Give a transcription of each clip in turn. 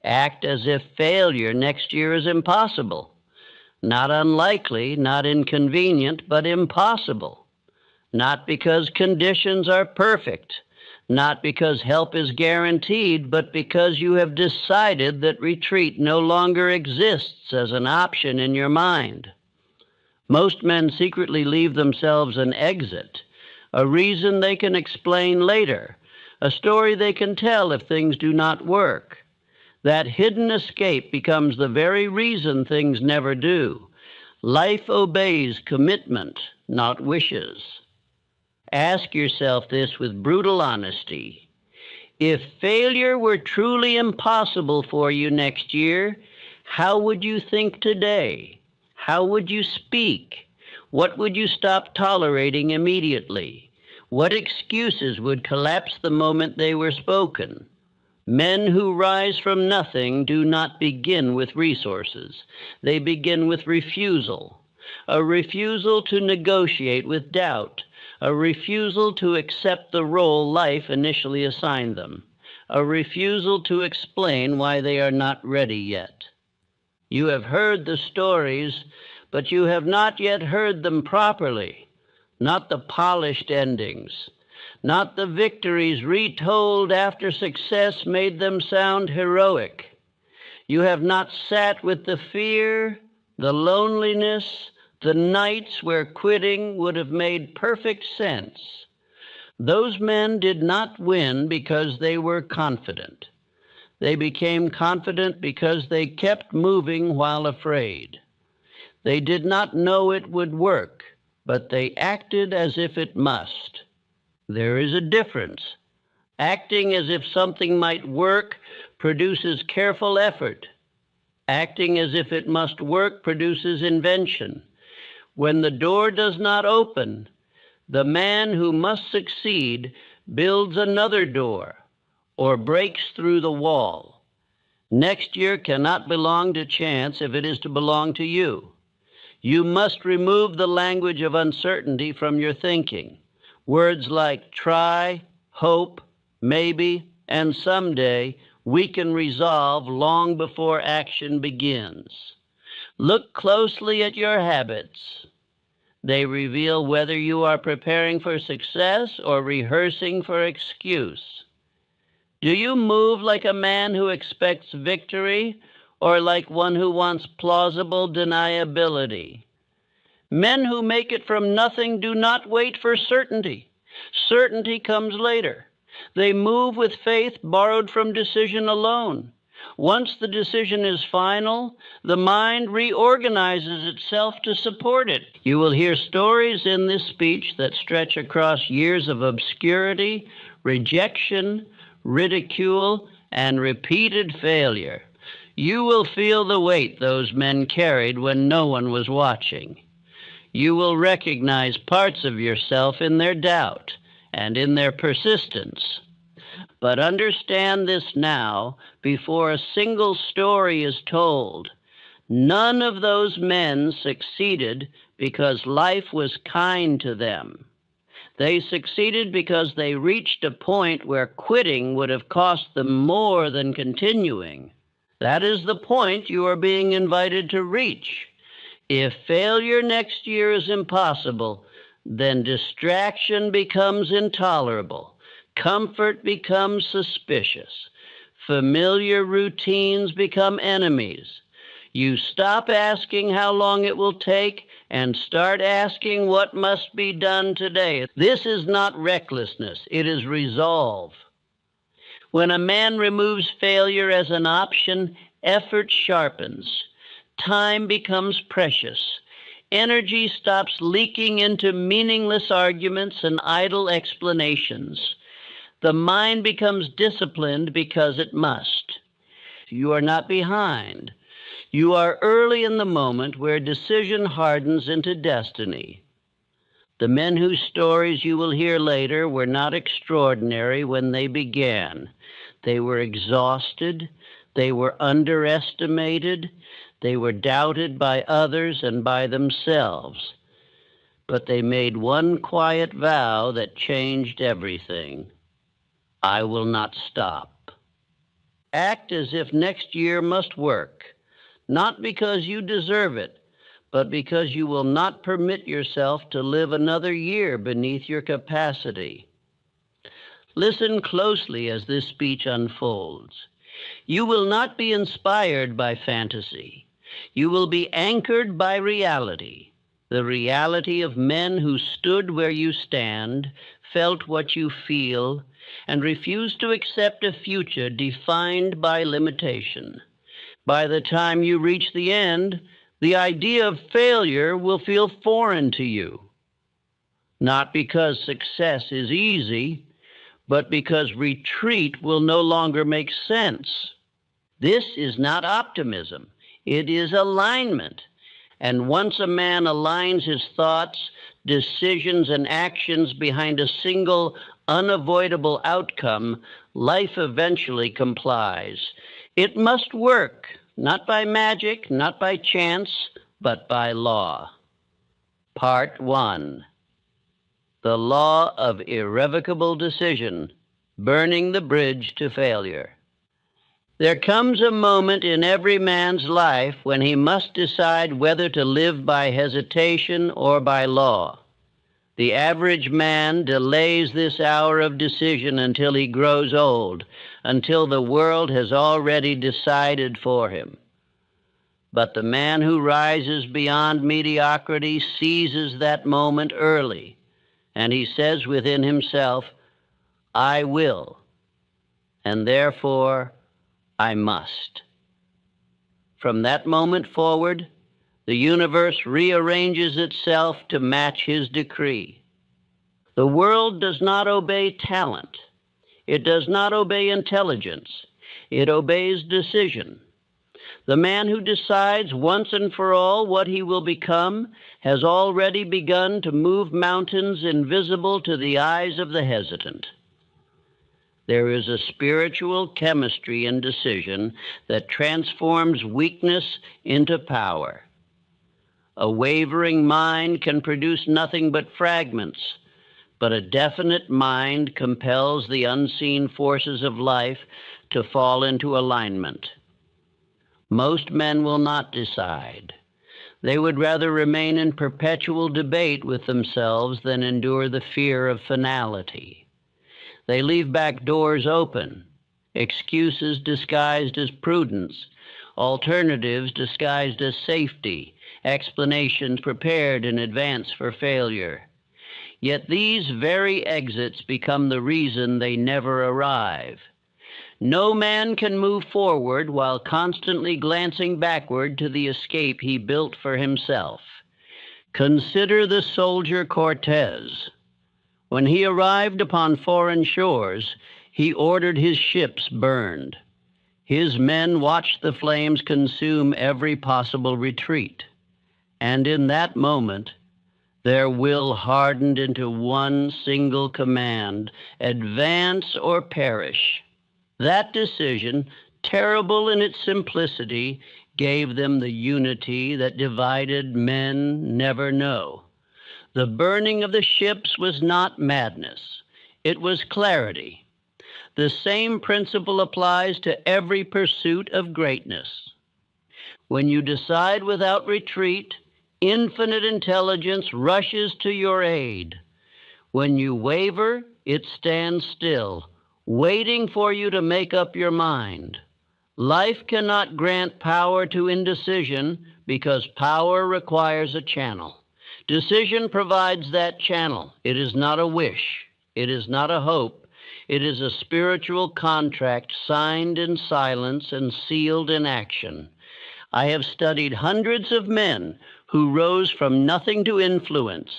Act as if failure next year is impossible. Not unlikely, not inconvenient, but impossible. Not because conditions are perfect, not because help is guaranteed, but because you have decided that retreat no longer exists as an option in your mind. Most men secretly leave themselves an exit, a reason they can explain later, a story they can tell if things do not work. That hidden escape becomes the very reason things never do. Life obeys commitment, not wishes. Ask yourself this with brutal honesty. If failure were truly impossible for you next year, how would you think today? How would you speak? What would you stop tolerating immediately? What excuses would collapse the moment they were spoken? Men who rise from nothing do not begin with resources. They begin with refusal. A refusal to negotiate with doubt. A refusal to accept the role life initially assigned them. A refusal to explain why they are not ready yet. You have heard the stories, but you have not yet heard them properly. Not the polished endings. Not the victories retold after success made them sound heroic. You have not sat with the fear, the loneliness, the nights where quitting would have made perfect sense. Those men did not win because they were confident. They became confident because they kept moving while afraid. They did not know it would work, but they acted as if it must. There is a difference. Acting as if something might work produces careful effort. Acting as if it must work produces invention. When the door does not open, the man who must succeed builds another door or breaks through the wall. Next year cannot belong to chance if it is to belong to you. You must remove the language of uncertainty from your thinking. Words like try, hope, maybe, and someday weaken resolve long before action begins. Look closely at your habits. They reveal whether you are preparing for success or rehearsing for excuse. Do you move like a man who expects victory or like one who wants plausible deniability? Men who make it from nothing do not wait for certainty. Certainty comes later. They move with faith borrowed from decision alone. Once the decision is final, the mind reorganizes itself to support it. You will hear stories in this speech that stretch across years of obscurity, rejection, ridicule, and repeated failure. You will feel the weight those men carried when no one was watching. You will recognize parts of yourself in their doubt and in their persistence. But understand this now, before a single story is told. None of those men succeeded because life was kind to them. They succeeded because they reached a point where quitting would have cost them more than continuing. That is the point you are being invited to reach. If failure next year is impossible, then distraction becomes intolerable. Comfort becomes suspicious. Familiar routines become enemies. You stop asking how long it will take and start asking what must be done today. This is not recklessness, it is resolve. When a man removes failure as an option, effort sharpens. Time becomes precious. Energy stops leaking into meaningless arguments and idle explanations. The mind becomes disciplined because it must. You are not behind. You are early in the moment where decision hardens into destiny. The men whose stories you will hear later were not extraordinary when they began. They were exhausted. They were underestimated. They were doubted by others and by themselves. But they made one quiet vow that changed everything. I will not stop. Act as if next year must work, not because you deserve it, but because you will not permit yourself to live another year beneath your capacity. Listen closely as this speech unfolds. You will not be inspired by fantasy. You will be anchored by reality, the reality of men who stood where you stand, felt what you feel, and refused to accept a future defined by limitation. By the time you reach the end, the idea of failure will feel foreign to you, not because success is easy, but because retreat will no longer make sense. This is not optimism, it is alignment. And once a man aligns his thoughts, decisions, and actions behind a single, unavoidable outcome, life eventually complies. It must work, not by magic, not by chance, but by law. Part 1. The Law of Irrevocable Decision, Burning the Bridge to Failure. There comes a moment in every man's life when he must decide whether to live by hesitation or by law. The average man delays this hour of decision until he grows old, until the world has already decided for him. But the man who rises beyond mediocrity seizes that moment early, and he says within himself, I will, and therefore I must. From that moment forward, the universe rearranges itself to match his decree. The world does not obey talent. It does not obey intelligence. It obeys decision. The man who decides once and for all what he will become has already begun to move mountains invisible to the eyes of the hesitant. There is a spiritual chemistry in decision that transforms weakness into power. A wavering mind can produce nothing but fragments, but a definite mind compels the unseen forces of life to fall into alignment. Most men will not decide. They would rather remain in perpetual debate with themselves than endure the fear of finality. They leave back doors open, excuses disguised as prudence, alternatives disguised as safety, explanations prepared in advance for failure. Yet these very exits become the reason they never arrive. No man can move forward while constantly glancing backward to the escape he built for himself. Consider the soldier Cortez. When he arrived upon foreign shores, he ordered his ships burned. His men watched the flames consume every possible retreat. And in that moment, their will hardened into one single command: advance or perish. That decision, terrible in its simplicity, gave them the unity that divided men never know. The burning of the ships was not madness. It was clarity. The same principle applies to every pursuit of greatness. When you decide without retreat, infinite intelligence rushes to your aid. When you waver, it stands still, waiting for you to make up your mind. Life cannot grant power to indecision because power requires a channel. Decision provides that channel. It is not a wish. It is not a hope. It is a spiritual contract signed in silence and sealed in action. I have studied hundreds of men who rose from nothing to influence.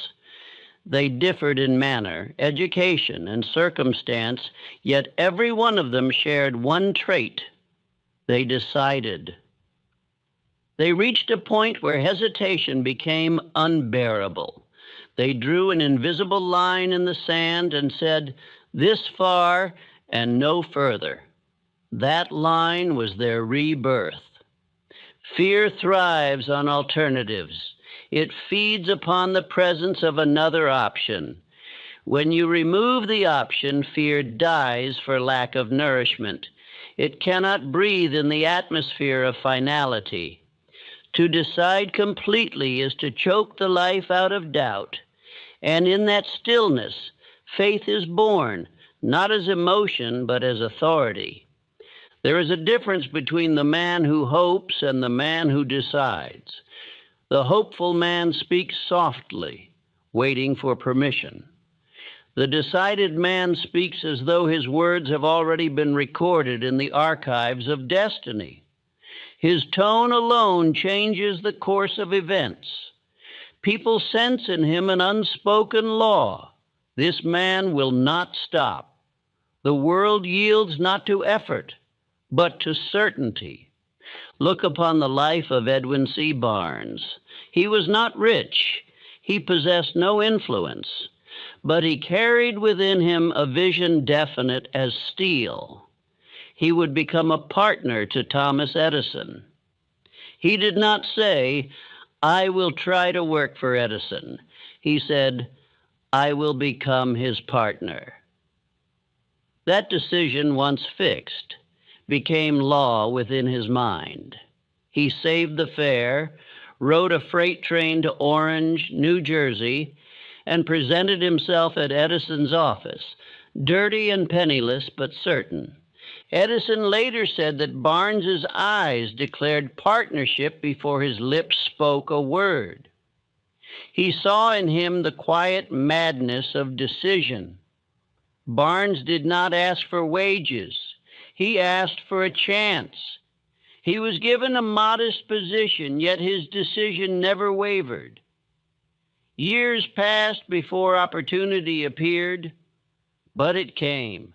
They differed in manner, education, and circumstance, yet every one of them shared one trait. They decided. They reached a point where hesitation became unbearable. They drew an invisible line in the sand and said, "This far and no further." That line was their rebirth. Fear thrives on alternatives. It feeds upon the presence of another option. When you remove the option, fear dies for lack of nourishment. It cannot breathe in the atmosphere of finality. To decide completely is to choke the life out of doubt. And in that stillness, faith is born, not as emotion, but as authority. There is a difference between the man who hopes and the man who decides. The hopeful man speaks softly, waiting for permission. The decided man speaks as though his words have already been recorded in the archives of destiny. His tone alone changes the course of events. People sense in him an unspoken law. This man will not stop. The world yields not to effort, but to certainty. Look upon the life of Edwin C. Barnes. He was not rich. He possessed no influence, but he carried within him a vision definite as steel. He would become a partner to Thomas Edison. He did not say, "I will try to work for Edison." He said, "I will become his partner." That decision, once fixed, became law within his mind. He saved the fare, rode a freight train to Orange, New Jersey, and presented himself at Edison's office, dirty and penniless, but certain. Edison later said that Barnes's eyes declared partnership before his lips spoke a word. He saw in him the quiet madness of decision. Barnes did not ask for wages. He asked for a chance. He was given a modest position, yet his decision never wavered. Years passed before opportunity appeared, but it came.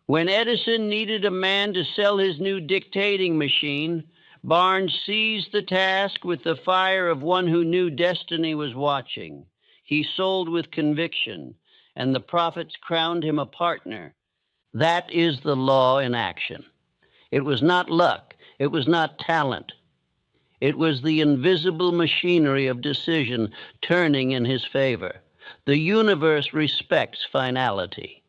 When Edison needed a man to sell his new dictating machine, Barnes seized the task with the fire of one who knew destiny was watching. He sold with conviction, and the profits crowned him a partner. That is the law in action. It was not luck. It was not talent. It was the invisible machinery of decision turning in his favor. The universe respects finality.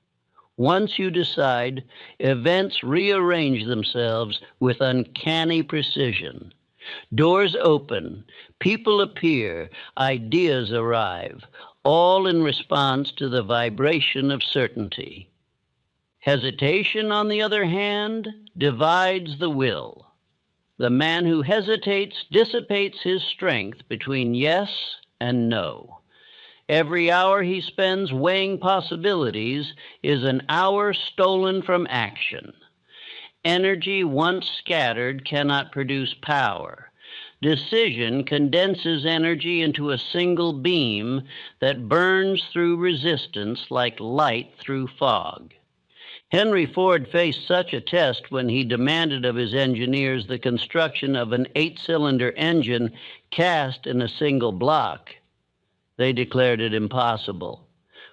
Once you decide, events rearrange themselves with uncanny precision. Doors open, people appear, ideas arrive, all in response to the vibration of certainty. Hesitation, on the other hand, divides the will. The man who hesitates dissipates his strength between yes and no. Every hour he spends weighing possibilities is an hour stolen from action. Energy once scattered cannot produce power. Decision condenses energy into a single beam that burns through resistance like light through fog. Henry Ford faced such a test when he demanded of his engineers the construction of an 8-cylinder engine cast in a single block. They declared it impossible.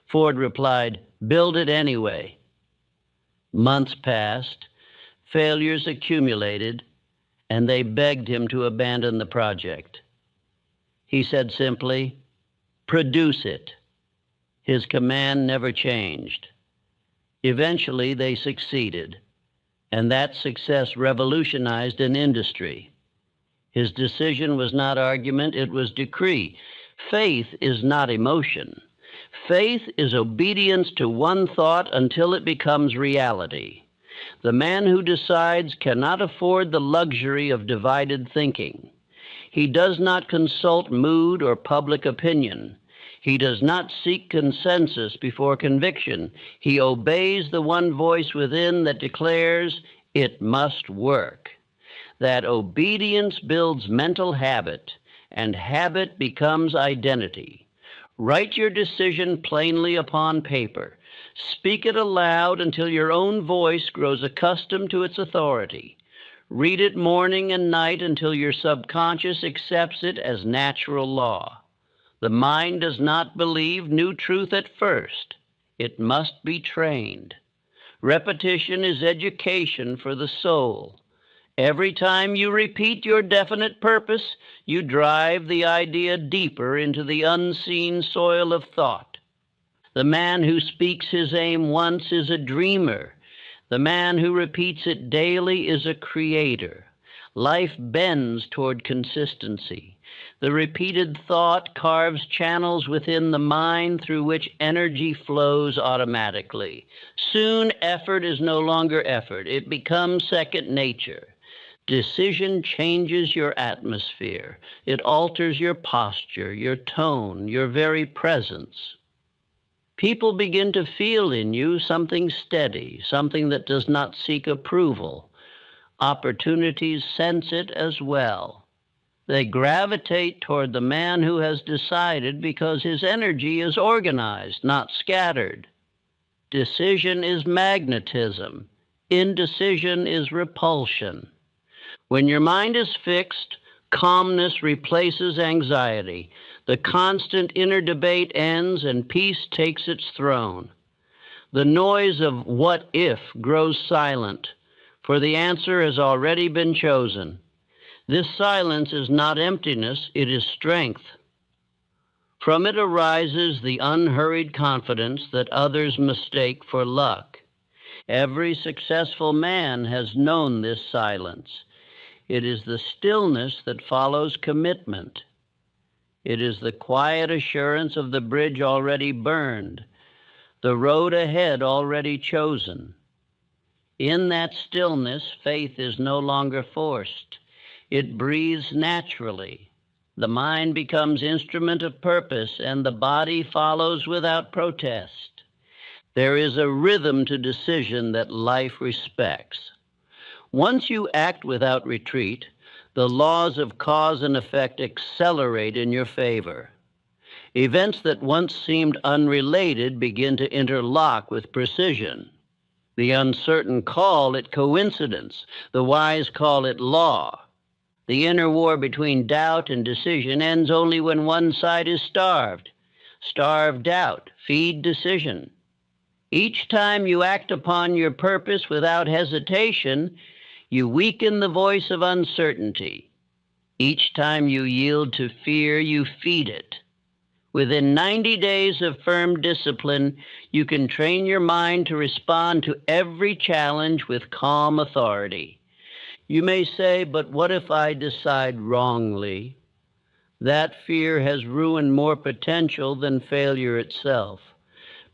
Ford replied, "Build it anyway." Months passed, failures accumulated, and they begged him to abandon the project. He said simply, "Produce it." His command never changed. Eventually, they succeeded, and that success revolutionized an industry. His decision was not argument, it was decree. Faith is not emotion. Faith is obedience to one thought until it becomes reality. The man who decides cannot afford the luxury of divided thinking. He does not consult mood or public opinion. He does not seek consensus before conviction. He obeys the one voice within that declares it must work. That obedience builds mental habit, and habit becomes identity. Write your decision plainly upon paper. Speak it aloud until your own voice grows accustomed to its authority. Read it morning and night until your subconscious accepts it as natural law. The mind does not believe new truth at first. It must be trained. Repetition is education for the soul. Every time you repeat your definite purpose, you drive the idea deeper into the unseen soil of thought. The man who speaks his aim once is a dreamer. The man who repeats it daily is a creator. Life bends toward consistency. The repeated thought carves channels within the mind through which energy flows automatically. Soon, effort is no longer effort. It becomes second nature. Decision changes your atmosphere. It alters your posture, your tone, your very presence. People begin to feel in you something steady, something that does not seek approval. Opportunities sense it as well. They gravitate toward the man who has decided because his energy is organized, not scattered. Decision is magnetism. Indecision is repulsion. When your mind is fixed, calmness replaces anxiety. The constant inner debate ends and peace takes its throne. The noise of what if grows silent, for the answer has already been chosen. This silence is not emptiness, it is strength. From it arises the unhurried confidence that others mistake for luck. Every successful man has known this silence. It is the stillness that follows commitment. It is the quiet assurance of the bridge already burned, the road ahead already chosen. In that stillness, faith is no longer forced. It breathes naturally. The mind becomes instrument of purpose, and the body follows without protest. There is a rhythm to decision that life respects. Once you act without retreat, the laws of cause and effect accelerate in your favor. Events that once seemed unrelated begin to interlock with precision. The uncertain call it coincidence. The wise call it law. The inner war between doubt and decision ends only when one side is starved. Starve doubt, feed decision. Each time you act upon your purpose without hesitation, you weaken the voice of uncertainty. Each time you yield to fear, you feed it. Within 90 days of firm discipline, you can train your mind to respond to every challenge with calm authority. You may say, but what if I decide wrongly? That fear has ruined more potential than failure itself.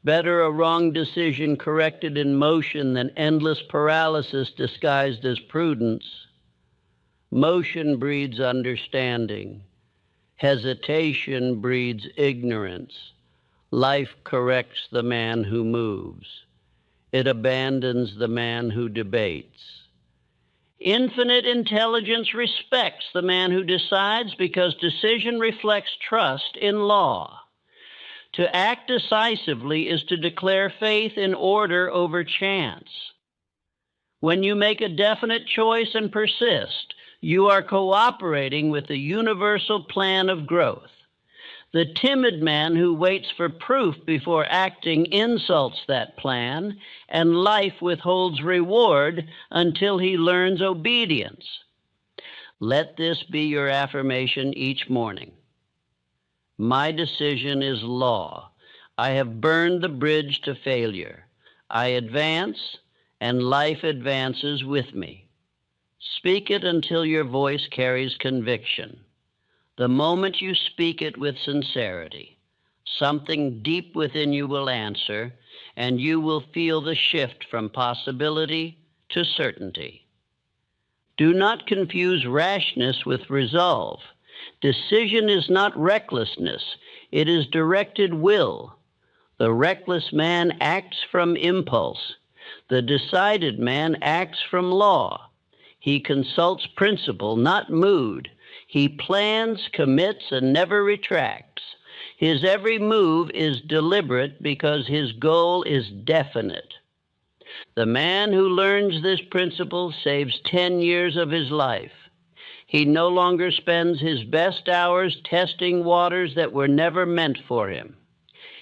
Better a wrong decision corrected in motion than endless paralysis disguised as prudence. Motion breeds understanding. Hesitation breeds ignorance. Life corrects the man who moves. It abandons the man who debates. Infinite intelligence respects the man who decides because decision reflects trust in law. To act decisively is to declare faith in order over chance. When you make a definite choice and persist, you are cooperating with the universal plan of growth. The timid man who waits for proof before acting insults that plan, and life withholds reward until he learns obedience. Let this be your affirmation each morning. My decision is law. I have burned the bridge to failure. I advance, and life advances with me. Speak it until your voice carries conviction. The moment you speak it with sincerity, something deep within you will answer, and you will feel the shift from possibility to certainty. Do not confuse rashness with resolve. Decision is not recklessness, it is directed will. The reckless man acts from impulse. The decided man acts from law. He consults principle, not mood. He plans, commits, and never retracts. His every move is deliberate because his goal is definite. The man who learns this principle saves 10 years of his life. He no longer spends his best hours testing waters that were never meant for him.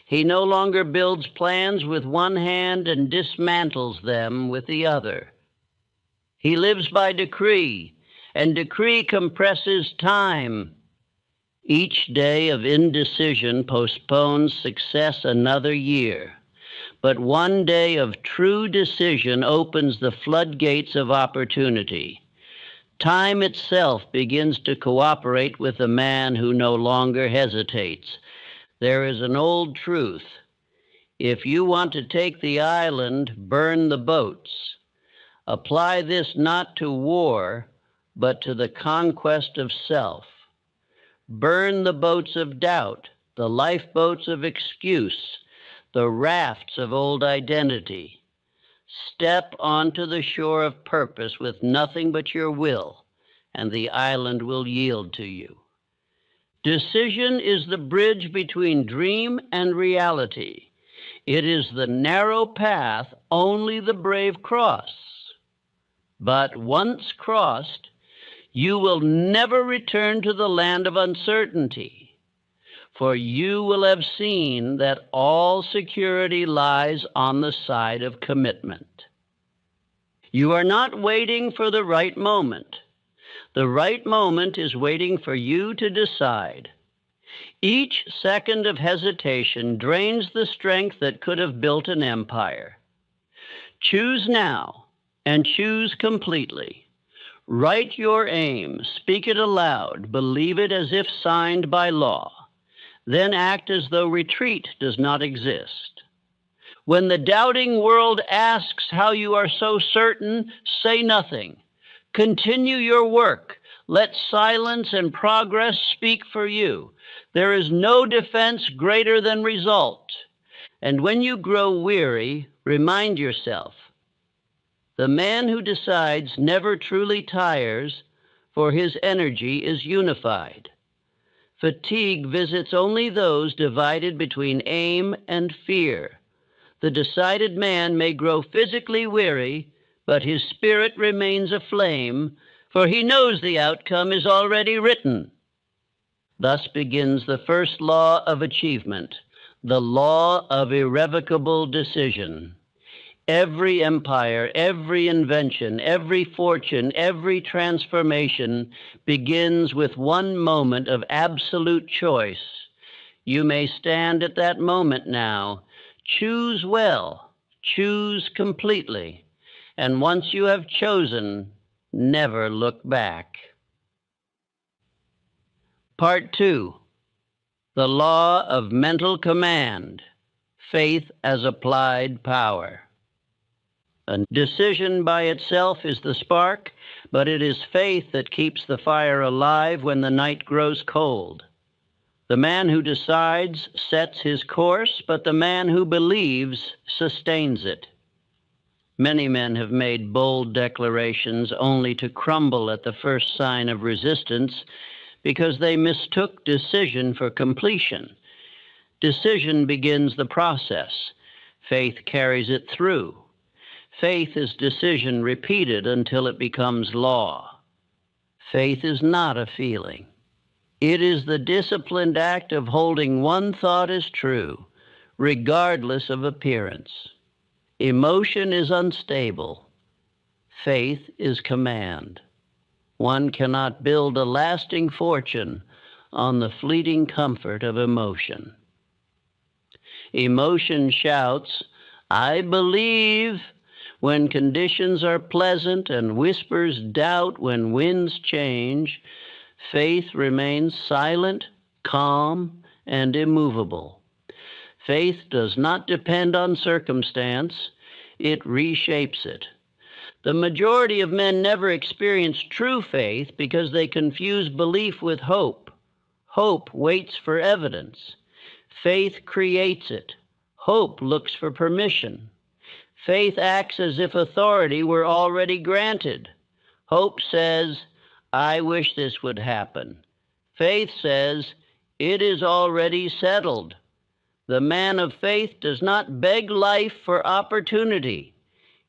He no longer builds plans with one hand and dismantles them with the other. He lives by decree, and decree compresses time. Each day of indecision postpones success another year. but one day of true decision opens the floodgates of opportunity. Time itself begins to cooperate with the man who no longer hesitates. There is an old truth. If you want to take the island, burn the boats. Apply this not to war, but to the conquest of self. Burn the boats of doubt, the lifeboats of excuse, the rafts of old identity. Step onto the shore of purpose with nothing but your will, and the island will yield to you. Decision is the bridge between dream and reality. It is the narrow path only the brave cross. But once crossed, you will never return to the land of uncertainty, for you will have seen that all security lies on the side of commitment. You are not waiting for the right moment. The right moment is waiting for you to decide. Each second of hesitation drains the strength that could have built an empire. Choose now and choose completely. Write your aim, speak it aloud, believe it as if signed by law. Then act as though retreat does not exist. When the doubting world asks how you are so certain, say nothing. Continue your work. Let silence and progress speak for you. There is no defense greater than result. And when you grow weary, remind yourself, the man who decides never truly tires, for his energy is unified. Fatigue visits only those divided between aim and fear. The decided man may grow physically weary, but his spirit remains aflame, for he knows the outcome is already written. Thus begins the first law of achievement, the law of irrevocable decision. Every empire, every invention, every fortune, every transformation begins with one moment of absolute choice. You may stand at that moment now. Choose well, choose completely, and once you have chosen, never look back. Part 2, the law of mental command, faith as applied power. A decision by itself is the spark, but it is faith that keeps the fire alive when the night grows cold. The man who decides sets his course, but the man who believes sustains it. Many men have made bold declarations only to crumble at the first sign of resistance because they mistook decision for completion. Decision begins the process. Faith carries it through. Faith is decision repeated until it becomes law. Faith is not a feeling. It is the disciplined act of holding one thought as true, regardless of appearance. Emotion is unstable. Faith is command. One cannot build a lasting fortune on the fleeting comfort of emotion. Emotion shouts, "I believe," when conditions are pleasant, and whispers doubt when winds change. Faith remains silent, calm, and immovable. Faith does not depend on circumstance. It reshapes it. The majority of men never experience true faith because they confuse belief with hope. Hope waits for evidence. Faith creates it. Hope looks for permission. Faith acts as if authority were already granted. Hope says, "I wish this would happen." Faith says, "It is already settled." The man of faith does not beg life for opportunity.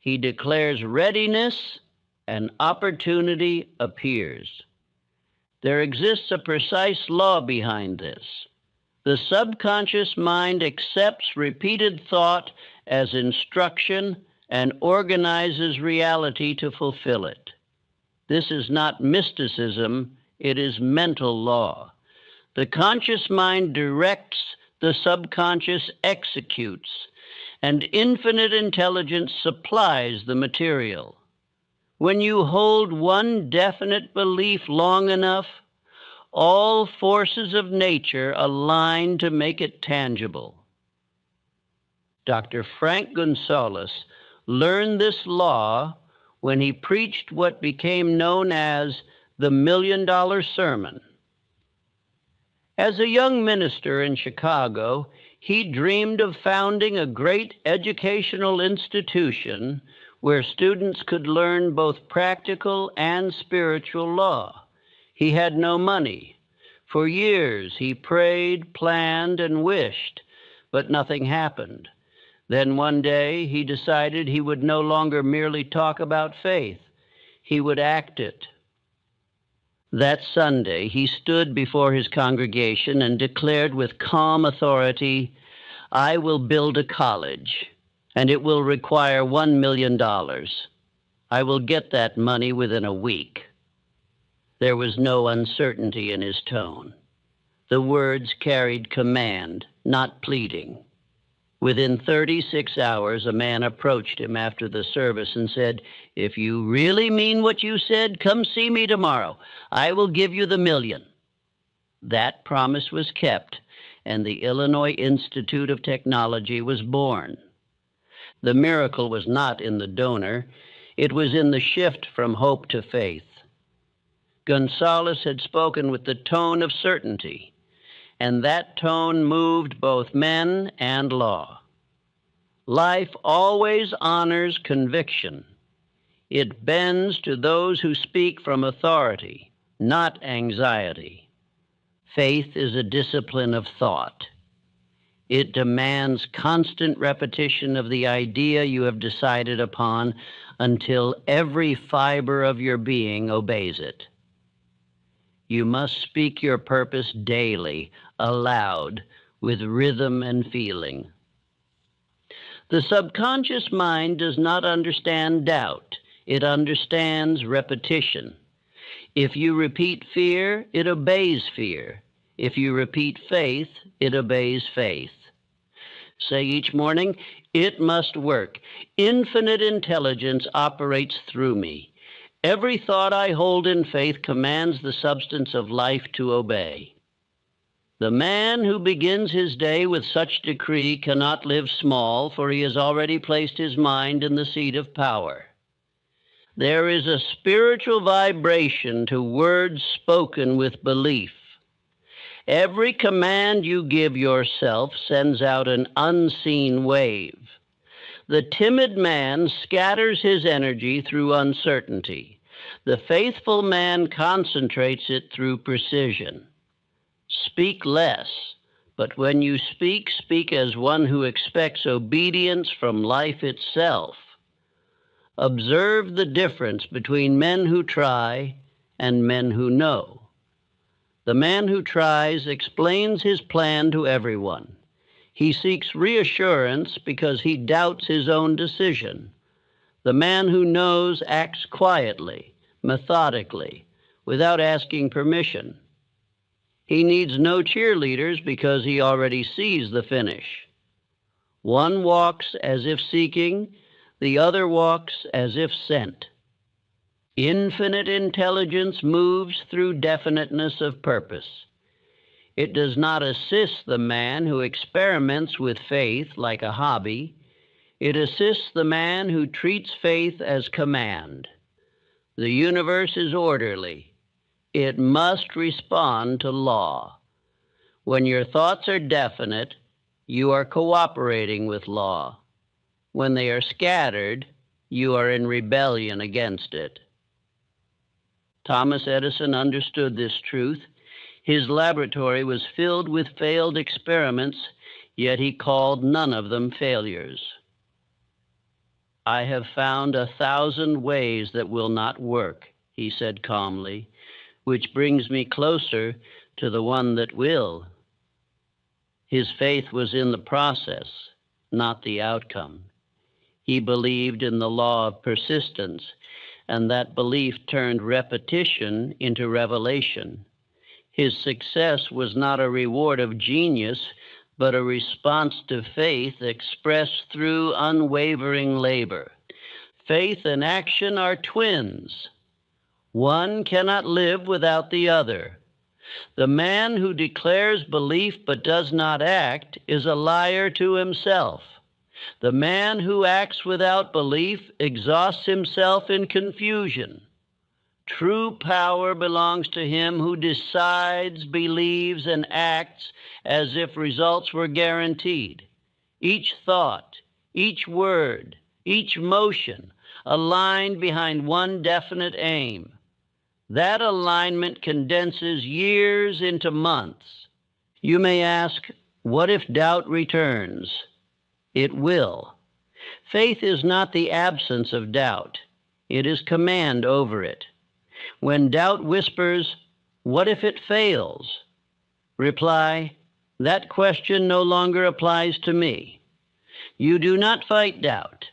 He declares readiness, and opportunity appears. There exists a precise law behind this. The subconscious mind accepts repeated thought as instruction and organizes reality to fulfill it. This is not mysticism, it is mental law. The conscious mind directs, the subconscious executes, and infinite intelligence supplies the material. When you hold one definite belief long enough, all forces of nature align to make it tangible. Dr. Frank Gonzalez learned this law when he preached what became known as the $1,000,000 Sermon. As a young minister in Chicago, he dreamed of founding a great educational institution where students could learn both practical and spiritual law. He had no money. For years he prayed, planned, and wished, but nothing happened. Then one day he decided he would no longer merely talk about faith, he would act it. That Sunday he stood before his congregation and declared with calm authority, "I will build a college, and it will require $1,000,000. I will get that money within a week." There was no uncertainty in his tone. The words carried command, not pleading. Within 36 hours, a man approached him after the service and said, "If you really mean what you said, come see me tomorrow. I will give you the $1,000,000. That promise was kept, and the Illinois Institute of Technology was born. The miracle was not in the donor. It was in the shift from hope to faith. Gonzalez had spoken with the tone of certainty, and that tone moved both men and law. Life always honors conviction. It bends to those who speak from authority, not anxiety. Faith is a discipline of thought. It demands constant repetition of the idea you have decided upon until every fiber of your being obeys it. You must speak your purpose daily, aloud, with rhythm and feeling. The subconscious mind does not understand doubt. It understands repetition. If you repeat fear, it obeys fear. If you repeat faith, it obeys faith. Say each morning, "It must work. Infinite intelligence operates through me. Every thought I hold in faith commands the substance of life to obey." The man who begins his day with such decree cannot live small, for he has already placed his mind in the seat of power. There is a spiritual vibration to words spoken with belief. Every command you give yourself sends out an unseen wave. The timid man scatters his energy through uncertainty. The faithful man concentrates it through precision. Speak less, but when you speak, speak as one who expects obedience from life itself. Observe the difference between men who try and men who know. The man who tries explains his plan to everyone. He seeks reassurance because he doubts his own decision. The man who knows acts quietly, methodically, without asking permission. He needs no cheerleaders because he already sees the finish. One walks as if seeking, the other walks as if sent. Infinite intelligence moves through definiteness of purpose. It does not assist the man who experiments with faith like a hobby. It assists the man who treats faith as command. The universe is orderly. It must respond to law. When your thoughts are definite, you are cooperating with law. When they are scattered, you are in rebellion against it. Thomas Edison understood this truth. His laboratory was filled with failed experiments, yet he called none of them failures. "I have found 1,000 ways that will not work," he said calmly, "which brings me closer to the one that will." His faith was in the process, not the outcome. He believed in the law of persistence, and that belief turned repetition into revelation. His success was not a reward of genius, but a response to faith expressed through unwavering labor. Faith and action are twins. One cannot live without the other. The man who declares belief but does not act is a liar to himself. The man who acts without belief exhausts himself in confusion. True power belongs to him who decides, believes, and acts as if results were guaranteed. Each thought, each word, each motion aligned behind one definite aim. That alignment condenses years into months. You may ask, what if doubt returns? It will. Faith is not the absence of doubt. It is command over it. When doubt whispers, what if it fails? Reply, that question no longer applies to me. You do not fight doubt.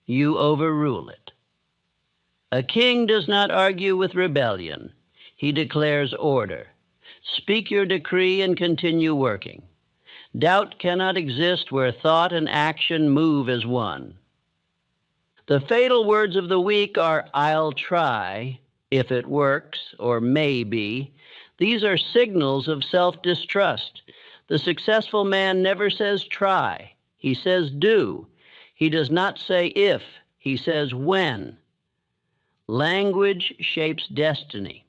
You overrule it. A king does not argue with rebellion. He declares order. Speak your decree and continue working. Doubt cannot exist where thought and action move as one. The fatal words of the week are, I'll try, if it works, or maybe. These are signals of self-distrust. The successful man never says try. He says do. He does not say if. He says when. Language shapes destiny.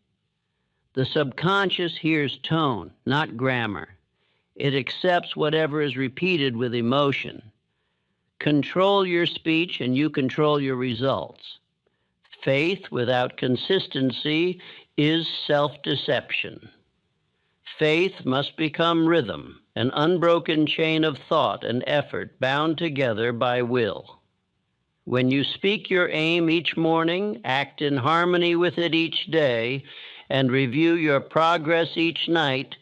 The subconscious hears tone, not grammar. It accepts whatever is repeated with emotion. Control your speech and you control your results. Faith without consistency is self-deception. Faith must become rhythm, an unbroken chain of thought and effort bound together by will. When you speak your aim each morning, act in harmony with it each day, and review your progress each night,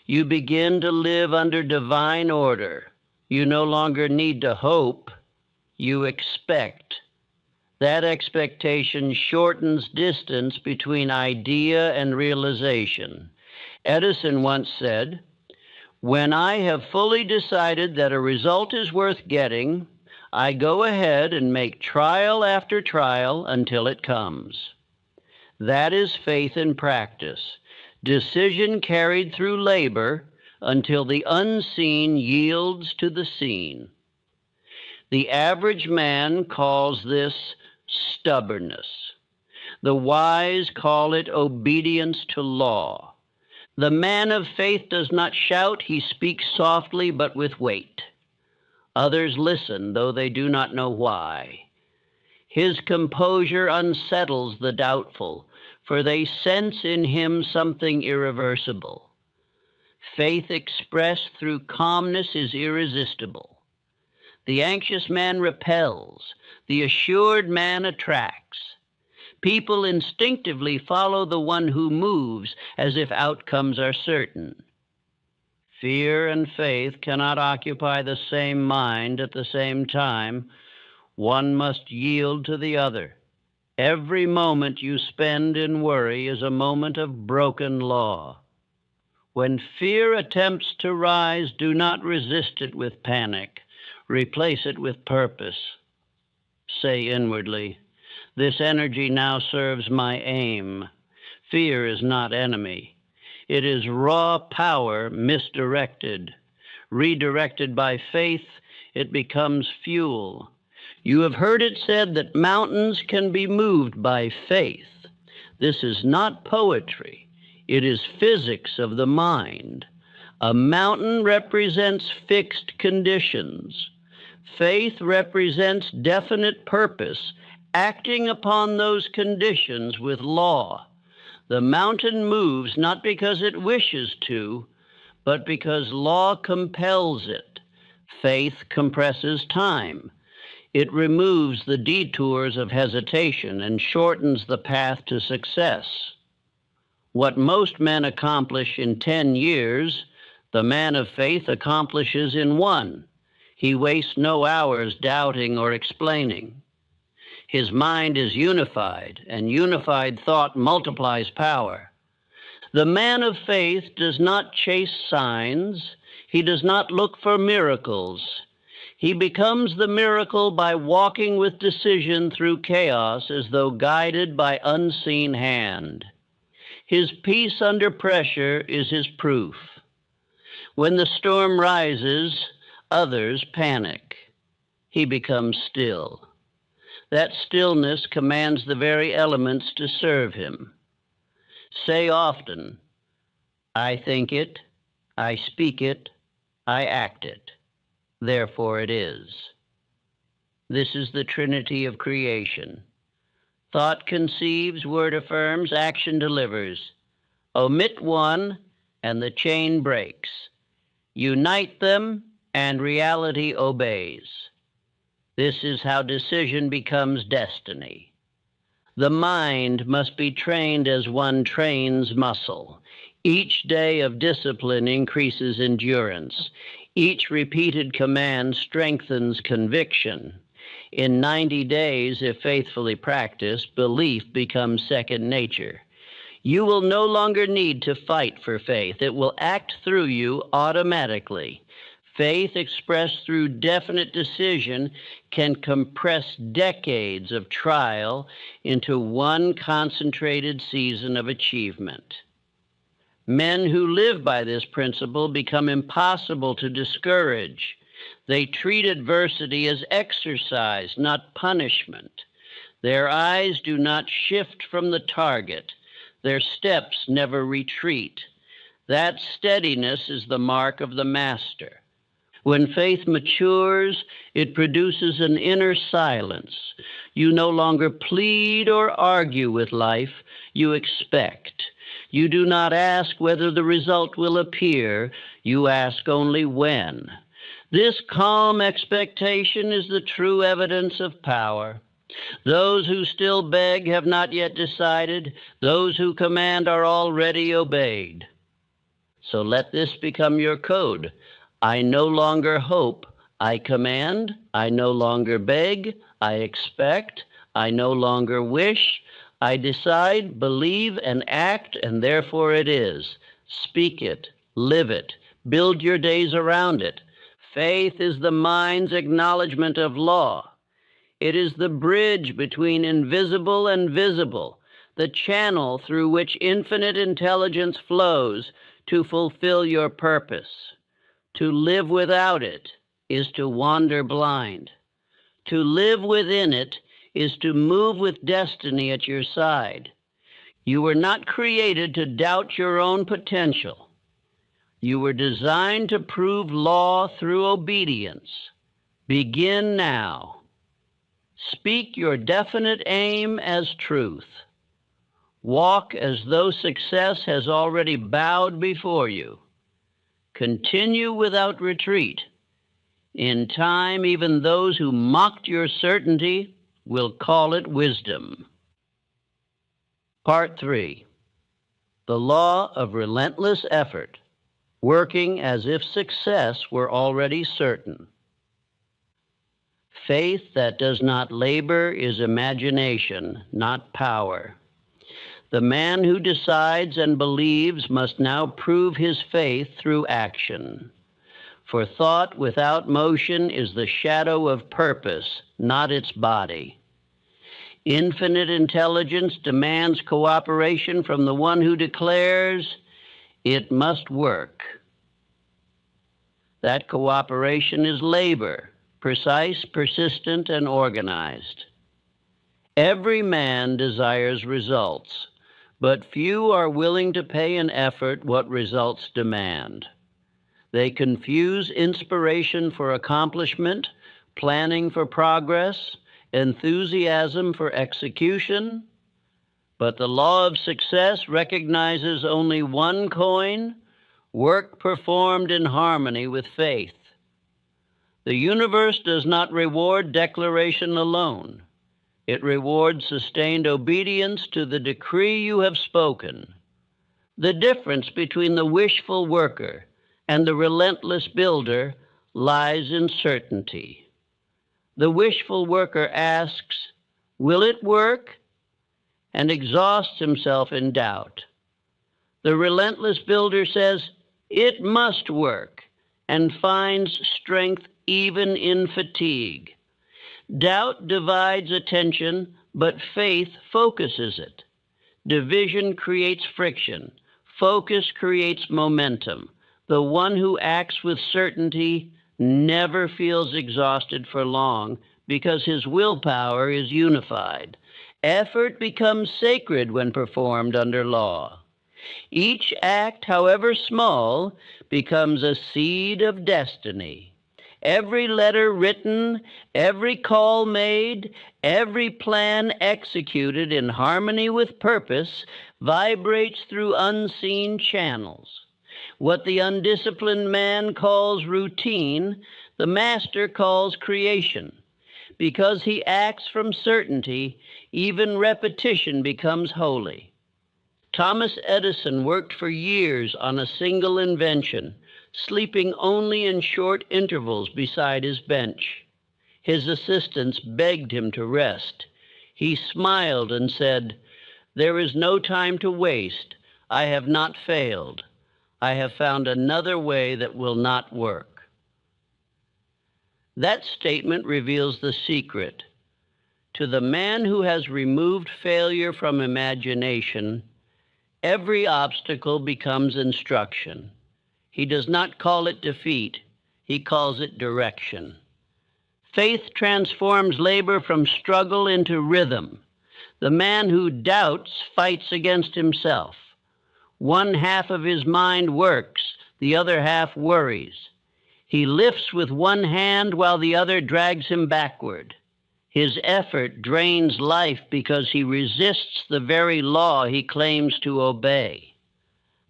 you begin to live under divine order. You no longer need to hope, you expect. That expectation shortens distance between idea and realization. Edison once said, when I have fully decided that a result is worth getting, I go ahead and make trial after trial until it comes. That is faith in practice, decision carried through labor until the unseen yields to the seen. The average man calls this stubbornness. The wise call it obedience to law. The man of faith does not shout, he speaks softly but with weight. Others listen, though they do not know why. His composure unsettles the doubtful, for they sense in him something irreversible. Faith expressed through calmness is irresistible. The anxious man repels, the assured man attracts. People instinctively follow the one who moves as if outcomes are certain. Fear and faith cannot occupy the same mind at the same time. One must yield to the other. Every moment you spend in worry is a moment of broken law. When fear attempts to rise, do not resist it with panic. Replace it with purpose. Say inwardly, this energy now serves my aim. Fear is not enemy. It is raw power misdirected. Redirected by faith, it becomes fuel. You have heard it said that mountains can be moved by faith. This is not poetry. It is physics of the mind. A mountain represents fixed conditions. Faith represents definite purpose, acting upon those conditions with law. The mountain moves not because it wishes to, but because law compels it. Faith compresses time. It removes the detours of hesitation and shortens the path to success. What most men accomplish in 10 years, the man of faith accomplishes in 1. He wastes no hours doubting or explaining. His mind is unified, and unified thought multiplies power. The man of faith does not chase signs. He does not look for miracles. He becomes the miracle by walking with decision through chaos as though guided by unseen hand. His peace under pressure is his proof. When the storm rises, others panic. He becomes still. That stillness commands the very elements to serve him. Say often, I think it, I speak it, I act it. Therefore it is. This is the trinity of creation. Thought conceives, word affirms, action delivers. Omit one, and the chain breaks. Unite them, and reality obeys. This is how decision becomes destiny. The mind must be trained as one trains muscle. Each day of discipline increases endurance. Each repeated command strengthens conviction. In 90 days, if faithfully practiced, belief becomes second nature. You will no longer need to fight for faith. It will act through you automatically. Faith expressed through definite decision can compress decades of trial into one concentrated season of achievement. Men who live by this principle become impossible to discourage. They treat adversity as exercise, not punishment. Their eyes do not shift from the target. Their steps never retreat. That steadiness is the mark of the master. When faith matures, it produces an inner silence. You no longer plead or argue with life, you expect. You do not ask whether the result will appear, you ask only when. This calm expectation is the true evidence of power. Those who still beg have not yet decided. Those who command are already obeyed. So let this become your code. I no longer hope, I command. I no longer beg, I expect. I no longer wish, I decide, believe, and act, and therefore it is. Speak it, live it, build your days around it. Faith is the mind's acknowledgement of law. It is the bridge between invisible and visible, the channel through which infinite intelligence flows to fulfill your purpose. To live without it is to wander blind. To live within it is to move with destiny at your side. You were not created to doubt your own potential. You were designed to prove law through obedience. Begin now. Speak your definite aim as truth. Walk as though success has already bowed before you. Continue without retreat. In time, even those who mocked your certainty will call it wisdom. Part 3. The law of relentless effort, working as if success were already certain. Faith that does not labor is imagination, not power. The man who decides and believes must now prove his faith through action. For thought without motion is the shadow of purpose, not its body. Infinite intelligence demands cooperation from the one who declares, it must work. That cooperation is labor, precise, persistent, and organized. Every man desires results, but few are willing to pay in effort what results demand. They confuse inspiration for accomplishment, planning for progress, enthusiasm for execution, but the law of success recognizes only one coin, work performed in harmony with faith. The universe does not reward declaration alone. It rewards sustained obedience to the decree you have spoken. The difference between the wishful worker and the relentless builder lies in certainty. The wishful worker asks, will it work? And exhausts himself in doubt. The relentless builder says, it must work, and finds strength even in fatigue. Doubt divides attention, but faith focuses it. Division creates friction. Focus creates momentum. The one who acts with certainty never feels exhausted for long because his willpower is unified. Effort becomes sacred when performed under law. Each act, however small, becomes a seed of destiny. Every letter written, every call made, every plan executed in harmony with purpose vibrates through unseen channels. What the undisciplined man calls routine, the master calls creation. Because he acts from certainty, even repetition becomes holy. Thomas Edison worked for years on a single invention, sleeping only in short intervals beside his bench. His assistants begged him to rest. He smiled and said, "There is no time to waste. I have not failed. I have found another way that will not work." That statement reveals the secret. To the man who has removed failure from imagination, every obstacle becomes instruction. He does not call it defeat, he calls it direction. Faith transforms labor from struggle into rhythm. The man who doubts fights against himself. One half of his mind works, the other half worries. He lifts with one hand while the other drags him backward. His effort drains life because he resists the very law he claims to obey.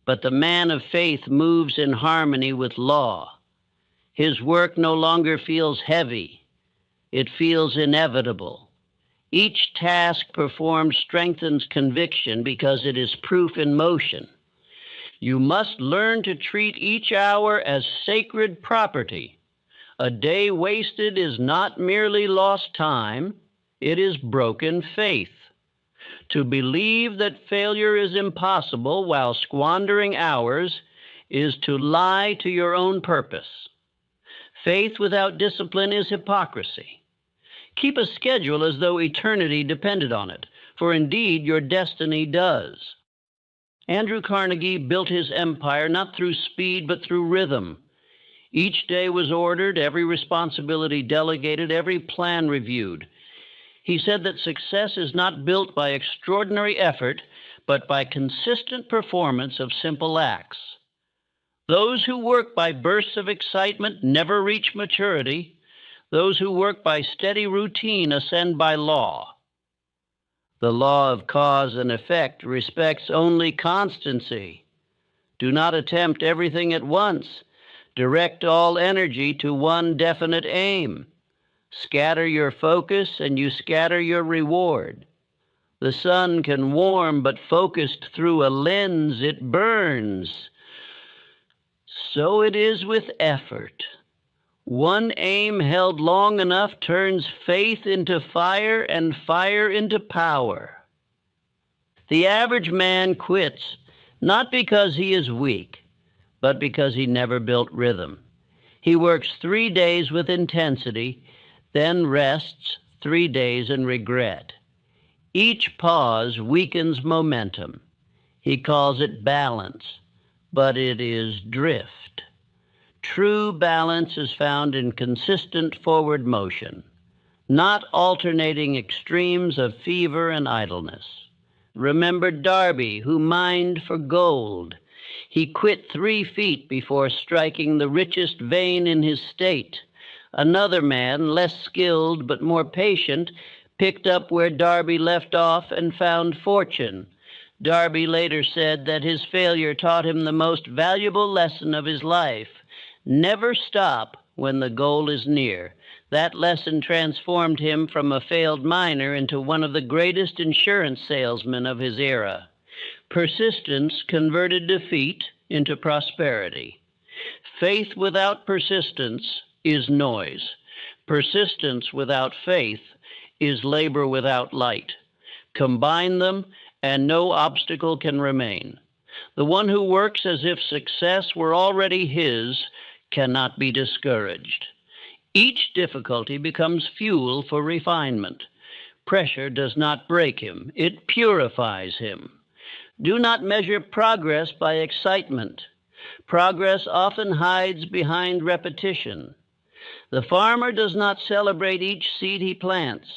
But the man of faith moves in harmony with law. His work no longer feels heavy. It feels inevitable. Each task performed strengthens conviction because it is proof in motion. You must learn to treat each hour as sacred property. A day wasted is not merely lost time, it is broken faith. To believe that failure is impossible while squandering hours is to lie to your own purpose. Faith without discipline is hypocrisy. Keep a schedule as though eternity depended on it, for indeed your destiny does. Andrew Carnegie built his empire not through speed but through rhythm. Each day was ordered, every responsibility delegated, every plan reviewed. He said that success is not built by extraordinary effort, but by consistent performance of simple acts. Those who work by bursts of excitement never reach maturity. Those who work by steady routine ascend by law. The law of cause and effect respects only constancy. Do not attempt everything at once. Direct all energy to one definite aim. Scatter your focus and you scatter your reward. The sun can warm, but focused through a lens, it burns. So it is with effort. One aim held long enough turns faith into fire and fire into power. The average man quits not because he is weak, but because he never built rhythm. He works 3 days with intensity, then rests 3 days in regret. Each pause weakens momentum. He calls it balance, but it is drift. True balance is found in consistent forward motion, not alternating extremes of fever and idleness. Remember Darby, who mined for gold. He quit 3 feet before striking the richest vein in his state. Another man, less skilled but more patient, picked up where Darby left off and found fortune. Darby later said that his failure taught him the most valuable lesson of his life. Never stop when the goal is near. That lesson transformed him from a failed miner into one of the greatest insurance salesmen of his era. Persistence converted defeat into prosperity. Faith without persistence is noise. Persistence without faith is labor without light. Combine them, and no obstacle can remain. The one who works as if success were already his cannot be discouraged. Each difficulty becomes fuel for refinement. Pressure does not break him, it purifies him. Do not measure progress by excitement. Progress often hides behind repetition. The farmer does not celebrate each seed he plants.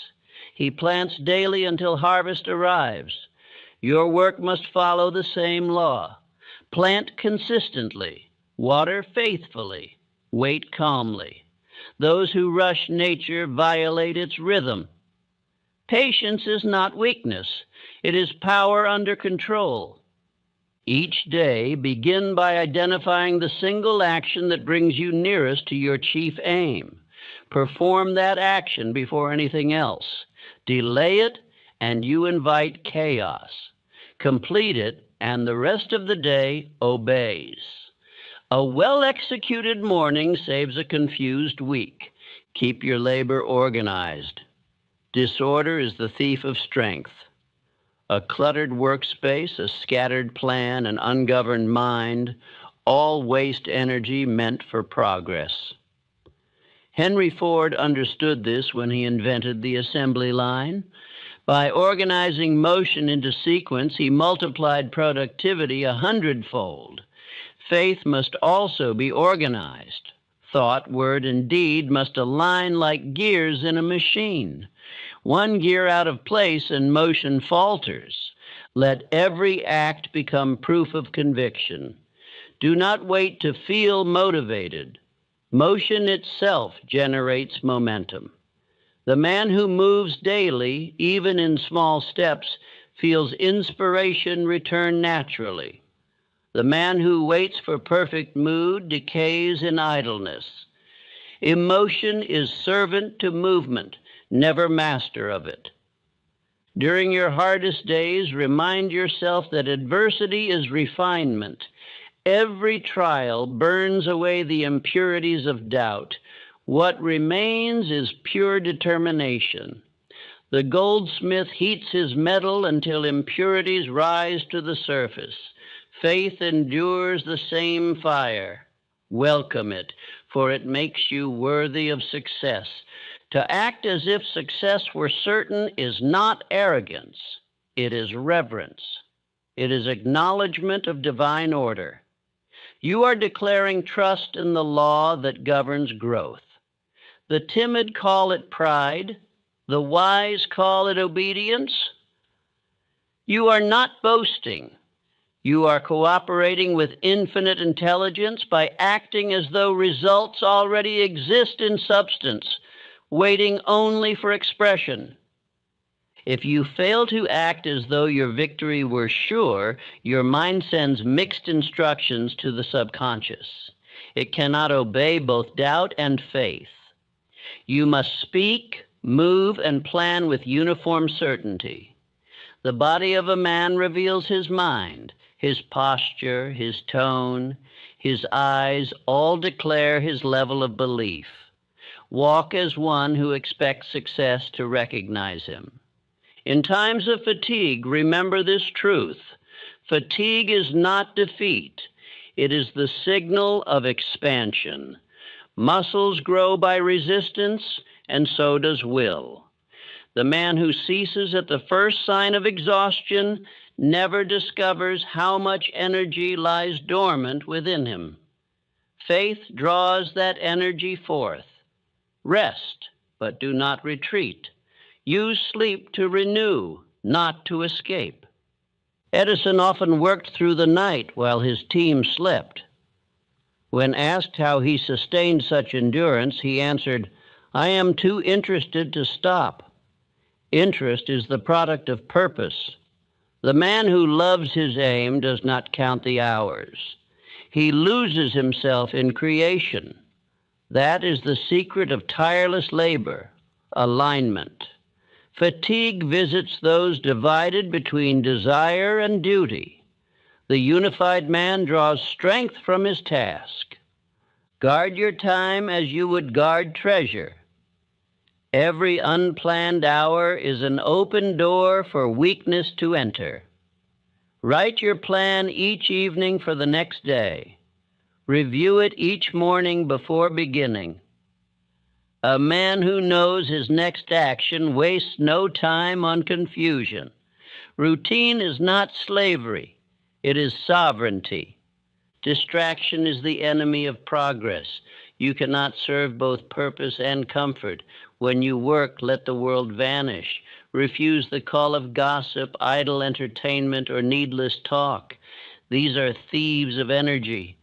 He plants daily until harvest arrives. Your work must follow the same law. Plant consistently, water faithfully, wait calmly. Those who rush nature violate its rhythm. Patience is not weakness. It is power under control. Each day, begin by identifying the single action that brings you nearest to your chief aim. Perform that action before anything else. Delay it, and you invite chaos. Complete it, and the rest of the day obeys. A well-executed morning saves a confused week. Keep your labor organized. Disorder is the thief of strength. A cluttered workspace, a scattered plan, an ungoverned mind, all waste energy meant for progress. Henry Ford understood this when he invented the assembly line. By organizing motion into sequence, he multiplied productivity 100-fold. Faith must also be organized. Thought, word, and deed must align like gears in a machine. One gear out of place and motion falters. Let every act become proof of conviction. Do not wait to feel motivated. Motion itself generates momentum. The man who moves daily, even in small steps, feels inspiration return naturally. The man who waits for perfect mood decays in idleness. Emotion is servant to movement, never master of it. During your hardest days, remind yourself that adversity is refinement. Every trial burns away the impurities of doubt. What remains is pure determination. The goldsmith heats his metal until impurities rise to the surface. Faith endures the same fire. Welcome it, for it makes you worthy of success. To act as if success were certain is not arrogance. It is reverence. It is acknowledgement of divine order. You are declaring trust in the law that governs growth. The timid call it pride. The wise call it obedience. You are not boasting. You are cooperating with infinite intelligence by acting as though results already exist in substance, waiting only for expression. If you fail to act as though your victory were sure, your mind sends mixed instructions to the subconscious. It cannot obey both doubt and faith. You must speak, move, and plan with uniform certainty. The body of a man reveals his mind. His posture, his tone, his eyes all declare his level of belief. Walk as one who expects success to recognize him. In times of fatigue, remember this truth. Fatigue is not defeat. It is the signal of expansion. Muscles grow by resistance, and so does will. The man who ceases at the first sign of exhaustion never discovers how much energy lies dormant within him. Faith draws that energy forth. Rest, but do not retreat. Use sleep to renew, not to escape. Edison often worked through the night while his team slept. When asked how he sustained such endurance, he answered, "I am too interested to stop." Interest is the product of purpose. The man who loves his aim does not count the hours. He loses himself in creation. That is the secret of tireless labor, alignment. Fatigue visits those divided between desire and duty. The unified man draws strength from his task. Guard your time as you would guard treasure. Every unplanned hour is an open door for weakness to enter. Write your plan each evening for the next day. Review it each morning before beginning. A man who knows his next action wastes no time on confusion. Routine is not slavery, it is sovereignty. Distraction is the enemy of progress. You cannot serve both purpose and comfort. When you work, let the world vanish. Refuse the call of gossip, idle entertainment, or needless talk. These are thieves of energy.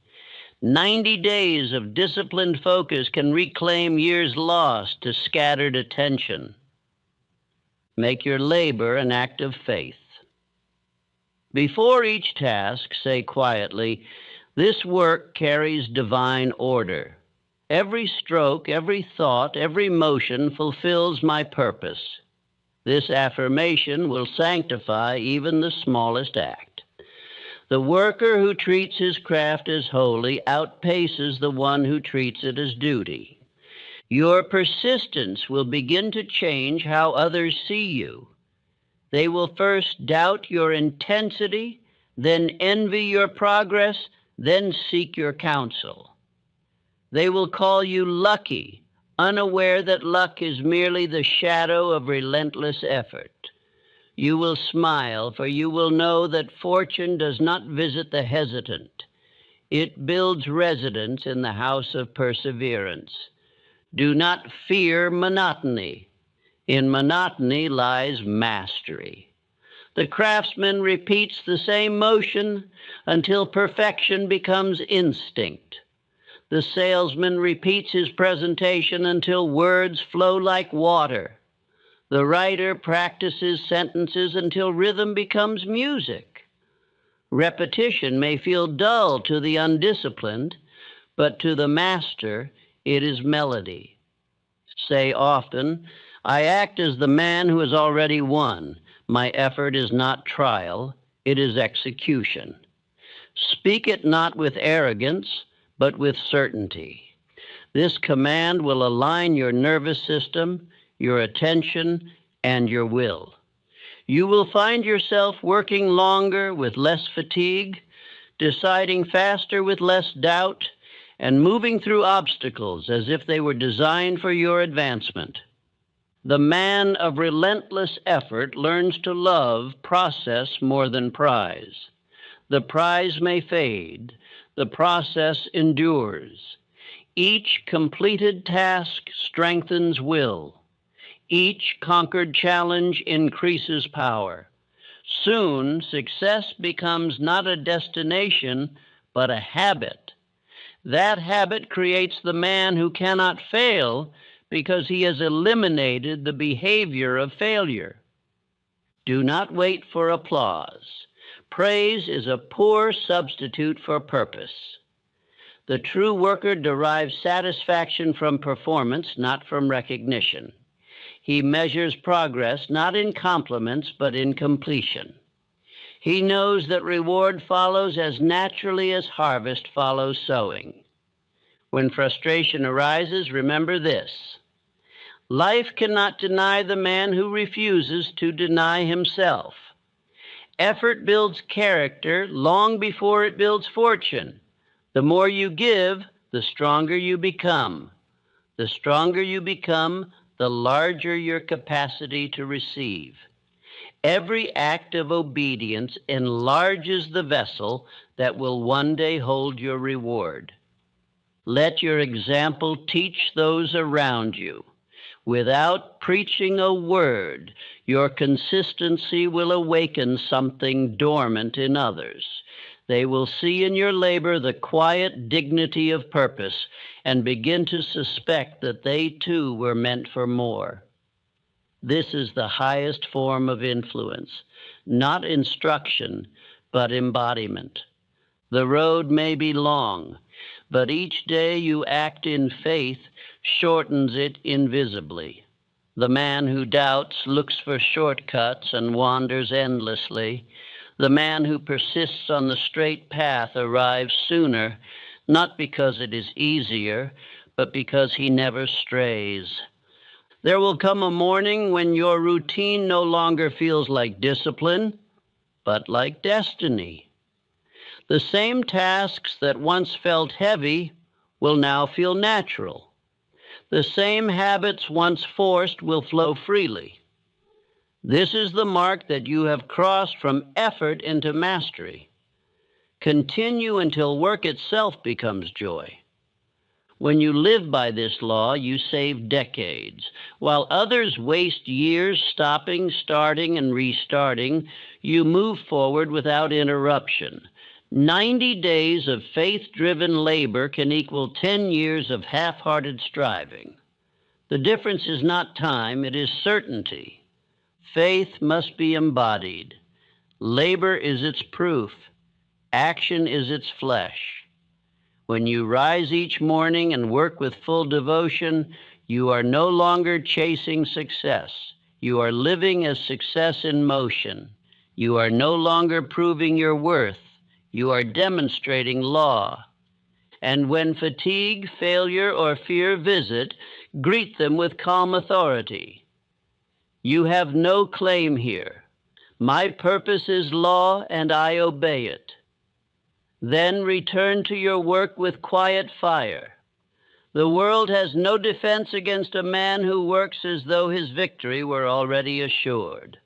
90 days of disciplined focus can reclaim years lost to scattered attention. Make your labor an act of faith. Before each task, say quietly, "This work carries divine order. Every stroke, every thought, every motion fulfills my purpose." This affirmation will sanctify even the smallest act. The worker who treats his craft as holy outpaces the one who treats it as duty. Your persistence will begin to change how others see you. They will first doubt your intensity, then envy your progress, then seek your counsel. They will call you lucky, unaware that luck is merely the shadow of relentless effort. You will smile, for you will know that fortune does not visit the hesitant. It builds residence in the house of perseverance. Do not fear monotony. In monotony lies mastery. The craftsman repeats the same motion until perfection becomes instinct. The salesman repeats his presentation until words flow like water. The writer practices sentences until rhythm becomes music. Repetition may feel dull to the undisciplined, but to the master it is melody. Say often, "I act as the man who has already won. My effort is not trial, it is execution." Speak it not with arrogance, but with certainty. This command will align your nervous system, your attention, and your will. You will find yourself working longer with less fatigue, deciding faster with less doubt, and moving through obstacles as if they were designed for your advancement. The man of relentless effort learns to love process more than prize. The prize may fade, the process endures. Each completed task strengthens will. Each conquered challenge increases power. Soon, success becomes not a destination, but a habit. That habit creates the man who cannot fail because he has eliminated the behavior of failure. Do not wait for applause. Praise is a poor substitute for purpose. The true worker derives satisfaction from performance, not from recognition. He measures progress not in compliments, but in completion. He knows that reward follows as naturally as harvest follows sowing. When frustration arises, remember this: life cannot deny the man who refuses to deny himself. Effort builds character long before it builds fortune. The more you give, the stronger you become. The stronger you become, the larger your capacity to receive. Every act of obedience enlarges the vessel that will one day hold your reward. Let your example teach those around you. Without preaching a word, your consistency will awaken something dormant in others. They will see in your labor the quiet dignity of purpose and begin to suspect that they too were meant for more. This is the highest form of influence, not instruction, but embodiment. The road may be long, but each day you act in faith shortens it invisibly. The man who doubts looks for shortcuts and wanders endlessly. The man who persists on the straight path arrives sooner, not because it is easier, but because he never strays. There will come a morning when your routine no longer feels like discipline, but like destiny. The same tasks that once felt heavy will now feel natural. The same habits once forced will flow freely. This is the mark that you have crossed from effort into mastery. Continue until work itself becomes joy. When you live by this law, you save decades. While others waste years stopping, starting, and restarting, you move forward without interruption. 90 days of faith-driven labor can equal 10 years of half-hearted striving. The difference is not time, it is certainty. Faith must be embodied. Labor is its proof. Action is its flesh. When you rise each morning and work with full devotion, you are no longer chasing success. You are living as success in motion. You are no longer proving your worth. You are demonstrating law. And when fatigue, failure, or fear visit, greet them with calm authority. You have no claim here. My purpose is law, and I obey it. Then return to your work with quiet fire. The world has no defense against a man who works as though his victory were already assured.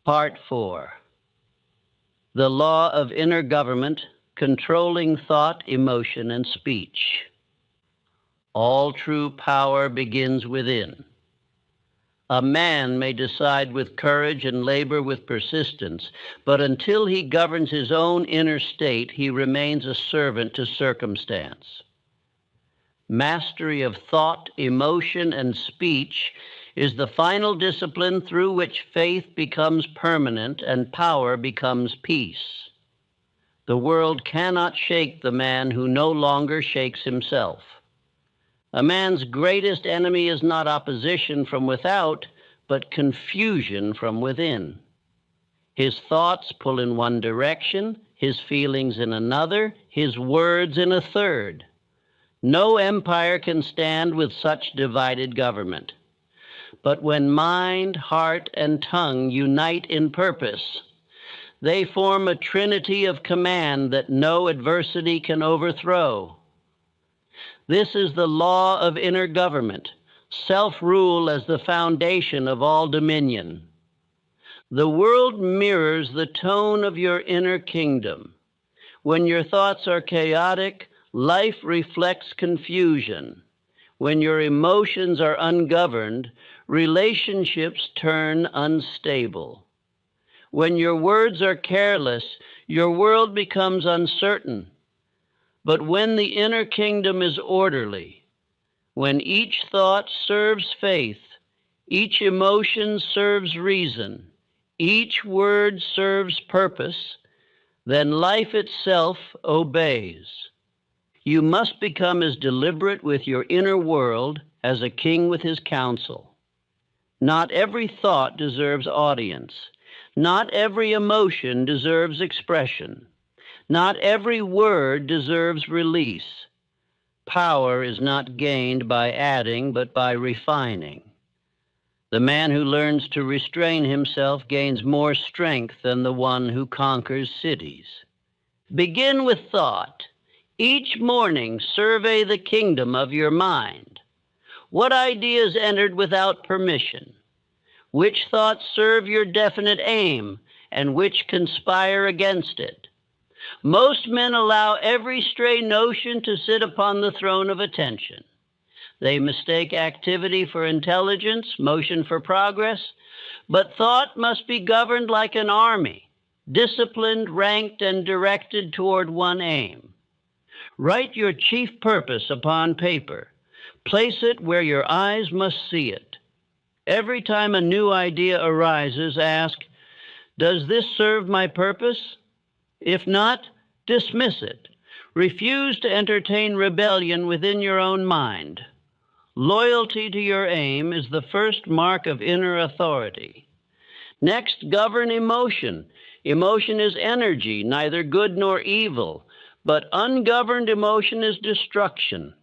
Part 4. The law of inner government, controlling thought, emotion, and speech. All true power begins within. A man may decide with courage and labor with persistence, but until he governs his own inner state, he remains a servant to circumstance. Mastery of thought, emotion, and speech is the final discipline through which faith becomes permanent and power becomes peace. The world cannot shake the man who no longer shakes himself. A man's greatest enemy is not opposition from without, but confusion from within. His thoughts pull in one direction, his feelings in another, his words in a third. No empire can stand with such divided government. But when mind, heart, and tongue unite in purpose, they form a trinity of command that no adversity can overthrow. This is the law of inner government, self-rule as the foundation of all dominion. The world mirrors the tone of your inner kingdom. When your thoughts are chaotic, life reflects confusion. When your emotions are ungoverned, relationships turn unstable. When your words are careless, your world becomes uncertain. But when the inner kingdom is orderly, when each thought serves faith, each emotion serves reason, each word serves purpose, then life itself obeys. You must become as deliberate with your inner world as a king with his council. Not every thought deserves audience. Not every emotion deserves expression. Not every word deserves release. Power is not gained by adding, but by refining. The man who learns to restrain himself gains more strength than the one who conquers cities. Begin with thought. Each morning, survey the kingdom of your mind. What ideas entered without permission? Which thoughts serve your definite aim, and which conspire against it? Most men allow every stray notion to sit upon the throne of attention. They mistake activity for intelligence, motion for progress, but thought must be governed like an army, disciplined, ranked, and directed toward one aim. Write your chief purpose upon paper. Place it where your eyes must see it. Every time a new idea arises, ask, does this serve my purpose? If not, dismiss it. Refuse to entertain rebellion within your own mind. Loyalty to your aim is the first mark of inner authority. Next, govern emotion. Emotion is energy, neither good nor evil, but ungoverned emotion is destruction.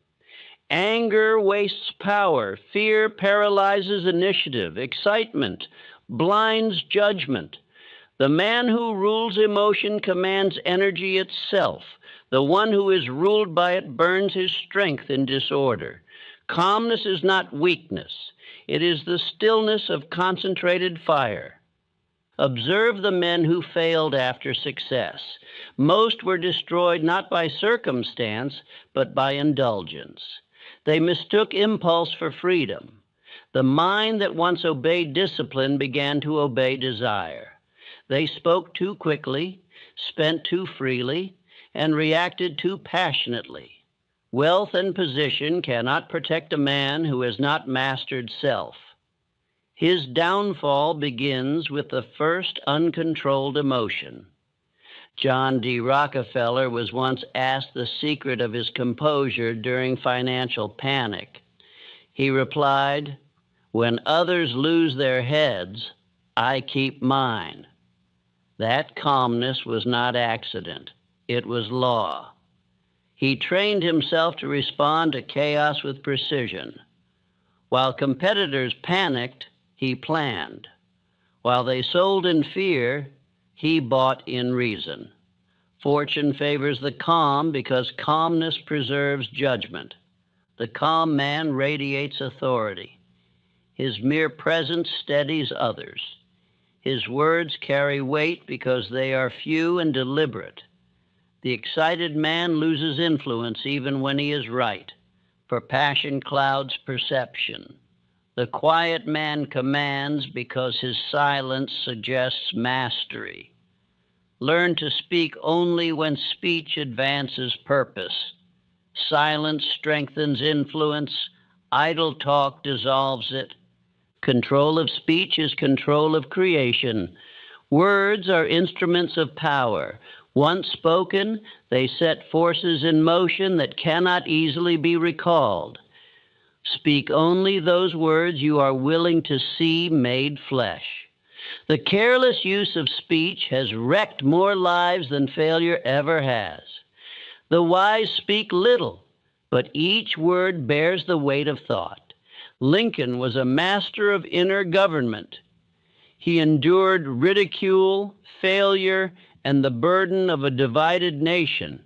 Anger wastes power. Fear paralyzes initiative. Excitement blinds judgment. The man who rules emotion commands energy itself. The one who is ruled by it burns his strength in disorder. Calmness is not weakness. It is the stillness of concentrated fire. Observe the men who failed after success. Most were destroyed not by circumstance, but by indulgence. They mistook impulse for freedom. The mind that once obeyed discipline began to obey desire. They spoke too quickly, spent too freely, and reacted too passionately. Wealth and position cannot protect a man who has not mastered self. His downfall begins with the first uncontrolled emotion. John D. Rockefeller was once asked the secret of his composure during financial panic. He replied, "When others lose their heads, I keep mine." That calmness was not accident. It was law. He trained himself to respond to chaos with precision. While competitors panicked, he planned. While they sold in fear, he bought in reason. Fortune favors the calm because calmness preserves judgment. The calm man radiates authority. His mere presence steadies others. His words carry weight because they are few and deliberate. The excited man loses influence even when he is right, for passion clouds perception. The quiet man commands because his silence suggests mastery. Learn to speak only when speech advances purpose. Silence strengthens influence. Idle talk dissolves it. Control of speech is control of creation. Words are instruments of power. Once spoken, they set forces in motion that cannot easily be recalled. Speak only those words you are willing to see made flesh. The careless use of speech has wrecked more lives than failure ever has. The wise speak little, but each word bears the weight of thought. Lincoln was a master of inner government. He endured ridicule, failure, and the burden of a divided nation.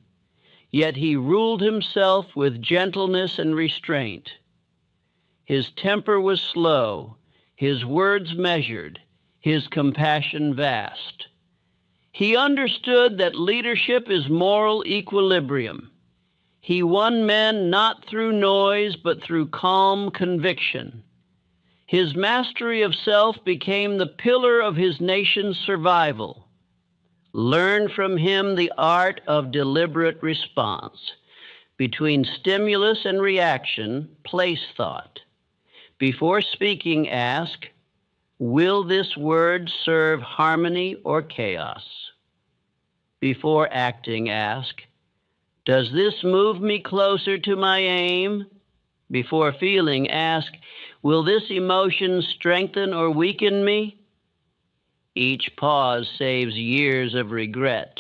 Yet he ruled himself with gentleness and restraint. His temper was slow, his words measured, his compassion vast. He understood that leadership is moral equilibrium. He won men not through noise, but through calm conviction. His mastery of self became the pillar of his nation's survival. Learn from him the art of deliberate response. Between stimulus and reaction, place thought. Before speaking, ask, will this word serve harmony or chaos? Before acting, ask, does this move me closer to my aim? Before feeling, ask, will this emotion strengthen or weaken me? Each pause saves years of regret.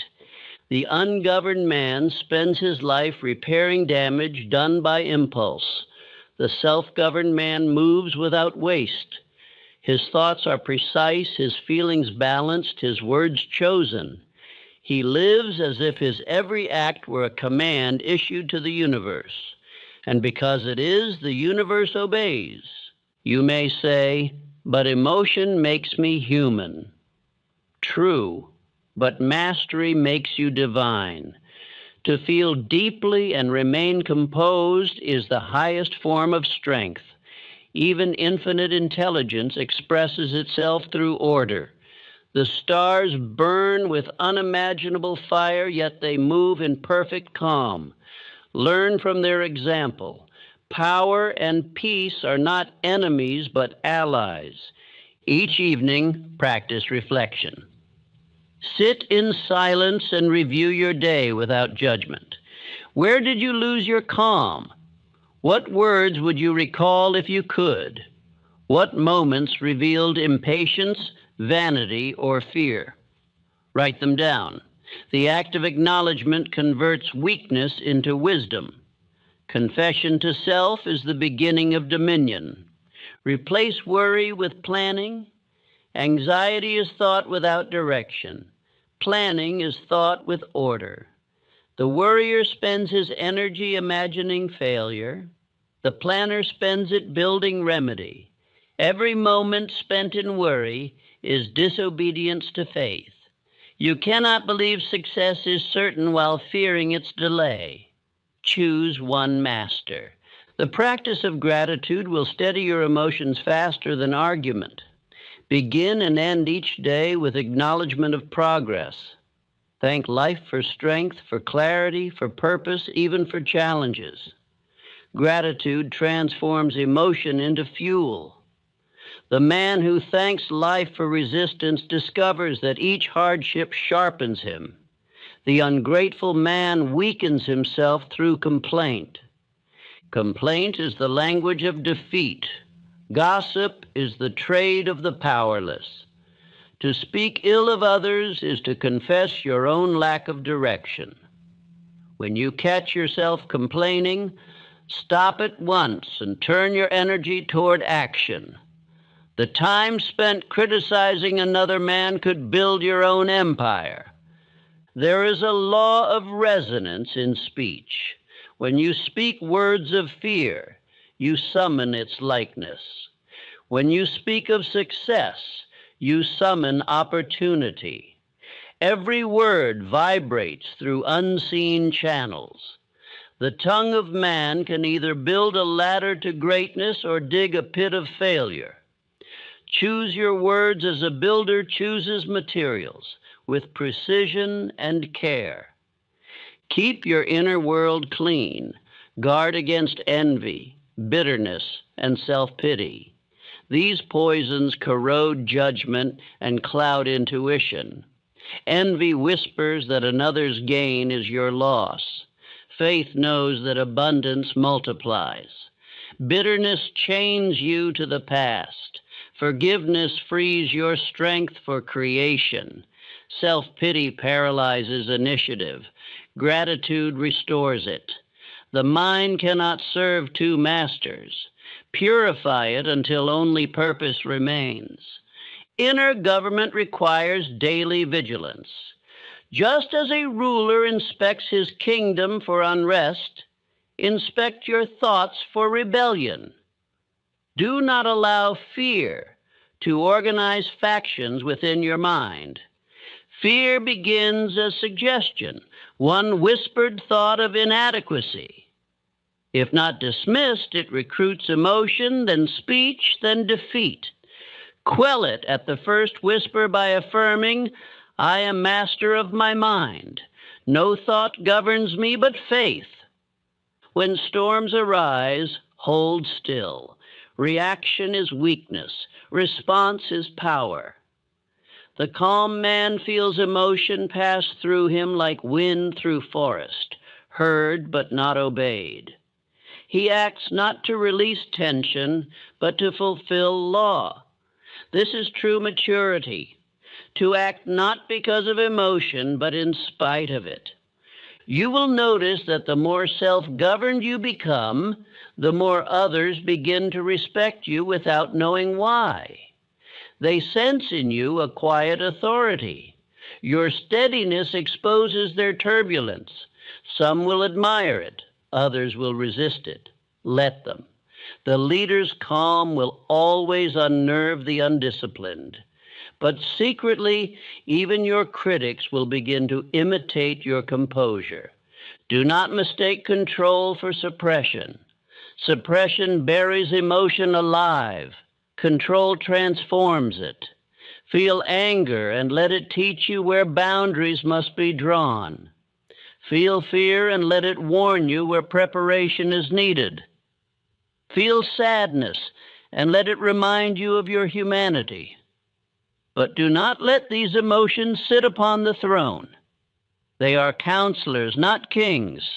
The ungoverned man spends his life repairing damage done by impulse. The self-governed man moves without waste. His thoughts are precise, his feelings balanced, his words chosen. He lives as if his every act were a command issued to the universe. And because it is, the universe obeys. You may say, but emotion makes me human. True, but mastery makes you divine. To feel deeply and remain composed is the highest form of strength. Even infinite intelligence expresses itself through order. The stars burn with unimaginable fire, yet they move in perfect calm. Learn from their example. Power and peace are not enemies, but allies. Each evening, practice reflection. Sit in silence and review your day without judgment. Where did you lose your calm? What words would you recall if you could? What moments revealed impatience, vanity, or fear? Write them down. The act of acknowledgement converts weakness into wisdom. Confession to self is the beginning of dominion. Replace worry with planning Anxiety is thought without direction. Planning is thought with order. The worrier spends his energy imagining failure. The planner spends it building remedy. Every moment spent in worry is disobedience to faith. You cannot believe success is certain while fearing its delay. Choose one master. The practice of gratitude will steady your emotions faster than argument. Begin and end each day with acknowledgement of progress. Thank life for strength, for clarity, for purpose, even for challenges. Gratitude transforms emotion into fuel. The man who thanks life for resistance discovers that each hardship sharpens him. The ungrateful man weakens himself through complaint. Complaint is the language of defeat. Gossip is the trade of the powerless. To speak ill of others is to confess your own lack of direction. When you catch yourself complaining, stop at once and turn your energy toward action. The time spent criticizing another man could build your own empire. There is a law of resonance in speech. When you speak words of fear, you summon its likeness. When you speak of success, you summon opportunity. Every word vibrates through unseen channels. The tongue of man can either build a ladder to greatness or dig a pit of failure. Choose your words as a builder chooses materials, with precision and care. Keep your inner world clean. Guard against envy, bitterness, and self-pity. These poisons corrode judgment and cloud intuition. Envy whispers that another's gain is your loss. Faith knows that abundance multiplies. Bitterness chains you to the past. Forgiveness frees your strength for creation. Self-pity paralyzes initiative. Gratitude restores it. The mind cannot serve two masters. Purify it until only purpose remains. Inner government requires daily vigilance. Just as a ruler inspects his kingdom for unrest, inspect your thoughts for rebellion. Do not allow fear to organize factions within your mind. Fear begins as suggestion, one whispered thought of inadequacy. If not dismissed, it recruits emotion, then speech, then defeat. Quell it at the first whisper by affirming, I am master of my mind. No thought governs me but faith. When storms arise, hold still. Reaction is weakness. Response is power. The calm man feels emotion pass through him like wind through forest, heard but not obeyed. He acts not to release tension, but to fulfill law. This is true maturity, to act not because of emotion, but in spite of it. You will notice that the more self-governed you become, the more others begin to respect you without knowing why. They sense in you a quiet authority. Your steadiness exposes their turbulence. Some will admire it, others will resist it. Let them. The leader's calm will always unnerve the undisciplined. But secretly, even your critics will begin to imitate your composure. Do not mistake control for suppression. Suppression buries emotion alive. Control transforms it. Feel anger and let it teach you where boundaries must be drawn. Feel fear and let it warn you where preparation is needed. Feel sadness and let it remind you of your humanity. But do not let these emotions sit upon the throne. They are counselors, not kings.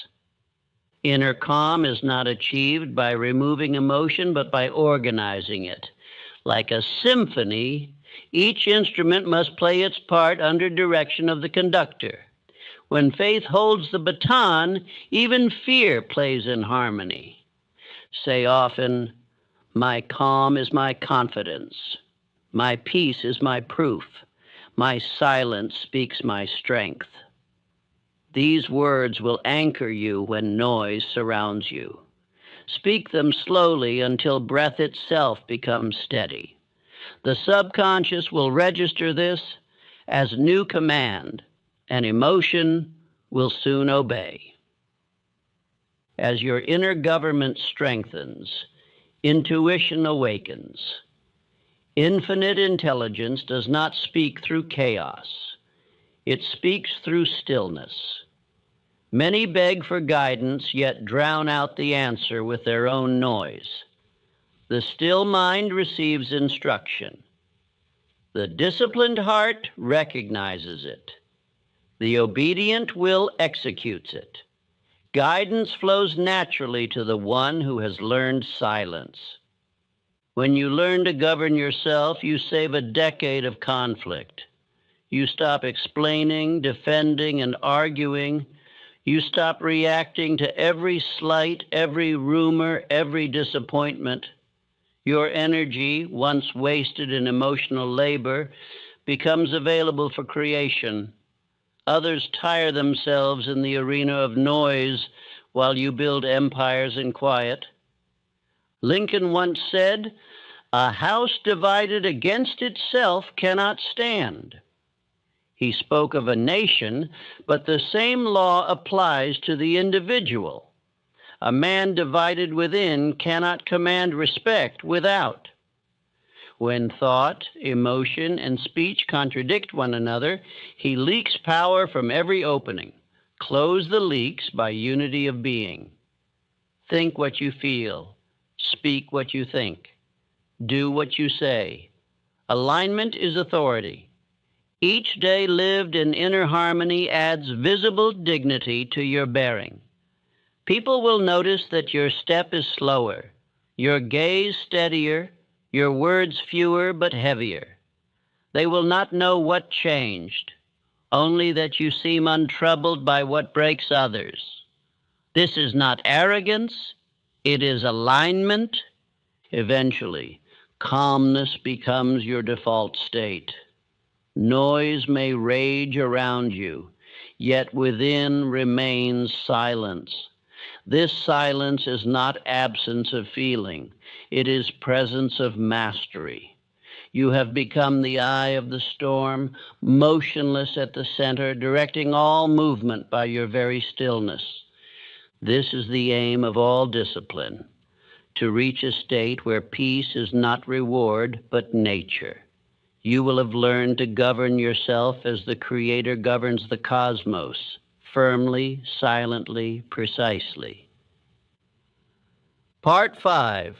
Inner calm is not achieved by removing emotion, but by organizing it. Like a symphony, each instrument must play its part under direction of the conductor. When faith holds the baton, even fear plays in harmony. Say often, my calm is my confidence. My peace is my proof. My silence speaks my strength. These words will anchor you when noise surrounds you. Speak them slowly until breath itself becomes steady. The subconscious will register this as new command, and emotion will soon obey. As your inner government strengthens, intuition awakens. Infinite intelligence does not speak through chaos. It speaks through stillness. Many beg for guidance, yet drown out the answer with their own noise. The still mind receives instruction. The disciplined heart recognizes it. The obedient will executes it. Guidance flows naturally to the one who has learned silence. When you learn to govern yourself, you save a decade of conflict. You stop explaining, defending, and arguing. You stop reacting to every slight, every rumor, every disappointment. Your energy, once wasted in emotional labor, becomes available for creation. Others tire themselves in the arena of noise while you build empires in quiet. Lincoln once said, "A house divided against itself cannot stand." He spoke of a nation, but the same law applies to the individual. A man divided within cannot command respect without. When thought, emotion, and speech contradict one another, he leaks power from every opening. Close the leaks by unity of being. Think what you feel. Speak what you think. Do what you say. Alignment is authority. Each day lived in inner harmony adds visible dignity to your bearing. People will notice that your step is slower, your gaze steadier, your words fewer but heavier. They will not know what changed, only that you seem untroubled by what breaks others. This is not arrogance, it is alignment. Eventually, calmness becomes your default state. Noise may rage around you, yet within remains silence. This silence is not absence of feeling. It is presence of mastery. You have become the eye of the storm, motionless at the center, directing all movement by your very stillness. This is the aim of all discipline, to reach a state where peace is not reward, but nature. You will have learned to govern yourself as the Creator governs the cosmos, firmly, silently, precisely. Part 5,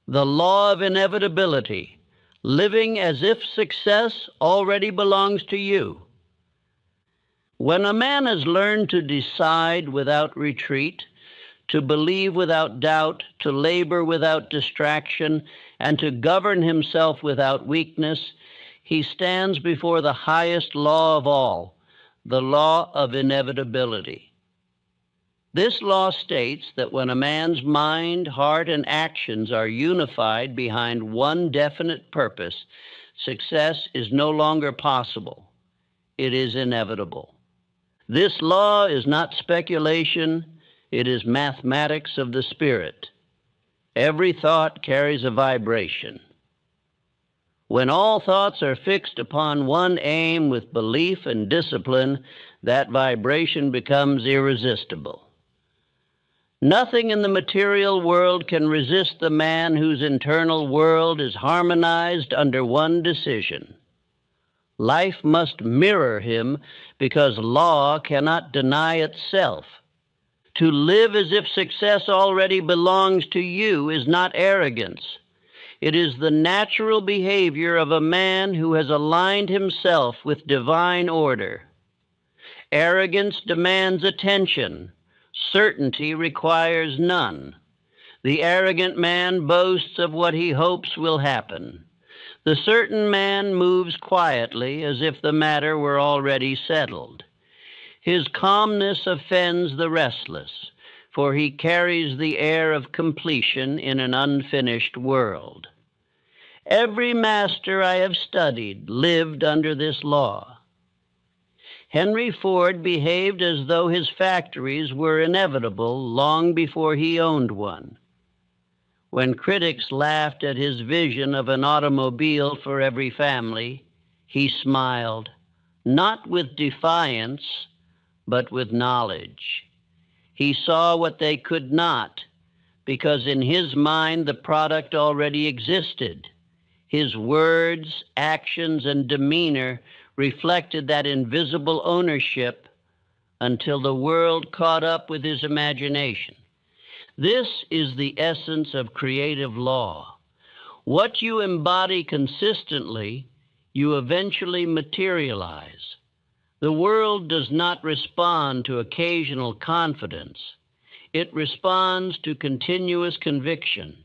The Law of Inevitability, Living as if Success Already Belongs to You. When a man has learned to decide without retreat, to believe without doubt, to labor without distraction, and to govern himself without weakness, he stands before the highest law of all, the law of inevitability. This law states that when a man's mind, heart, and actions are unified behind one definite purpose, success is no longer possible. It is inevitable. This law is not speculation, it is mathematics of the spirit. Every thought carries a vibration. When all thoughts are fixed upon one aim with belief and discipline, that vibration becomes irresistible. Nothing in the material world can resist the man whose internal world is harmonized under one decision. Life must mirror him because law cannot deny itself. To live as if success already belongs to you is not arrogance. It is the natural behavior of a man who has aligned himself with divine order. Arrogance demands attention. Certainty requires none. The arrogant man boasts of what he hopes will happen. The certain man moves quietly as if the matter were already settled. His calmness offends the restless, for he carries the air of completion in an unfinished world. Every master I have studied lived under this law. Henry Ford behaved as though his factories were inevitable long before he owned one. When critics laughed at his vision of an automobile for every family, he smiled, not with defiance, but with knowledge. He saw what they could not, because in his mind the product already existed. His words, actions, and demeanor reflected that invisible ownership until the world caught up with his imagination. This is the essence of creative law. What you embody consistently, you eventually materialize. The world does not respond to occasional confidence. It responds to continuous conviction.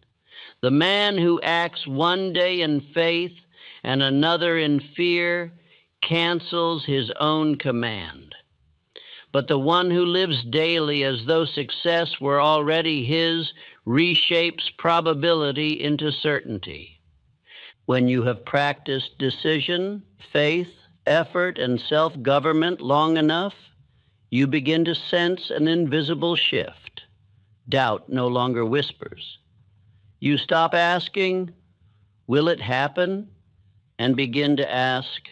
The man who acts one day in faith and another in fear cancels his own command. But the one who lives daily as though success were already his reshapes probability into certainty. When you have practiced decision, faith, effort, and self-government long enough, you begin to sense an invisible shift. Doubt no longer whispers. You stop asking, will it happen? And begin to ask,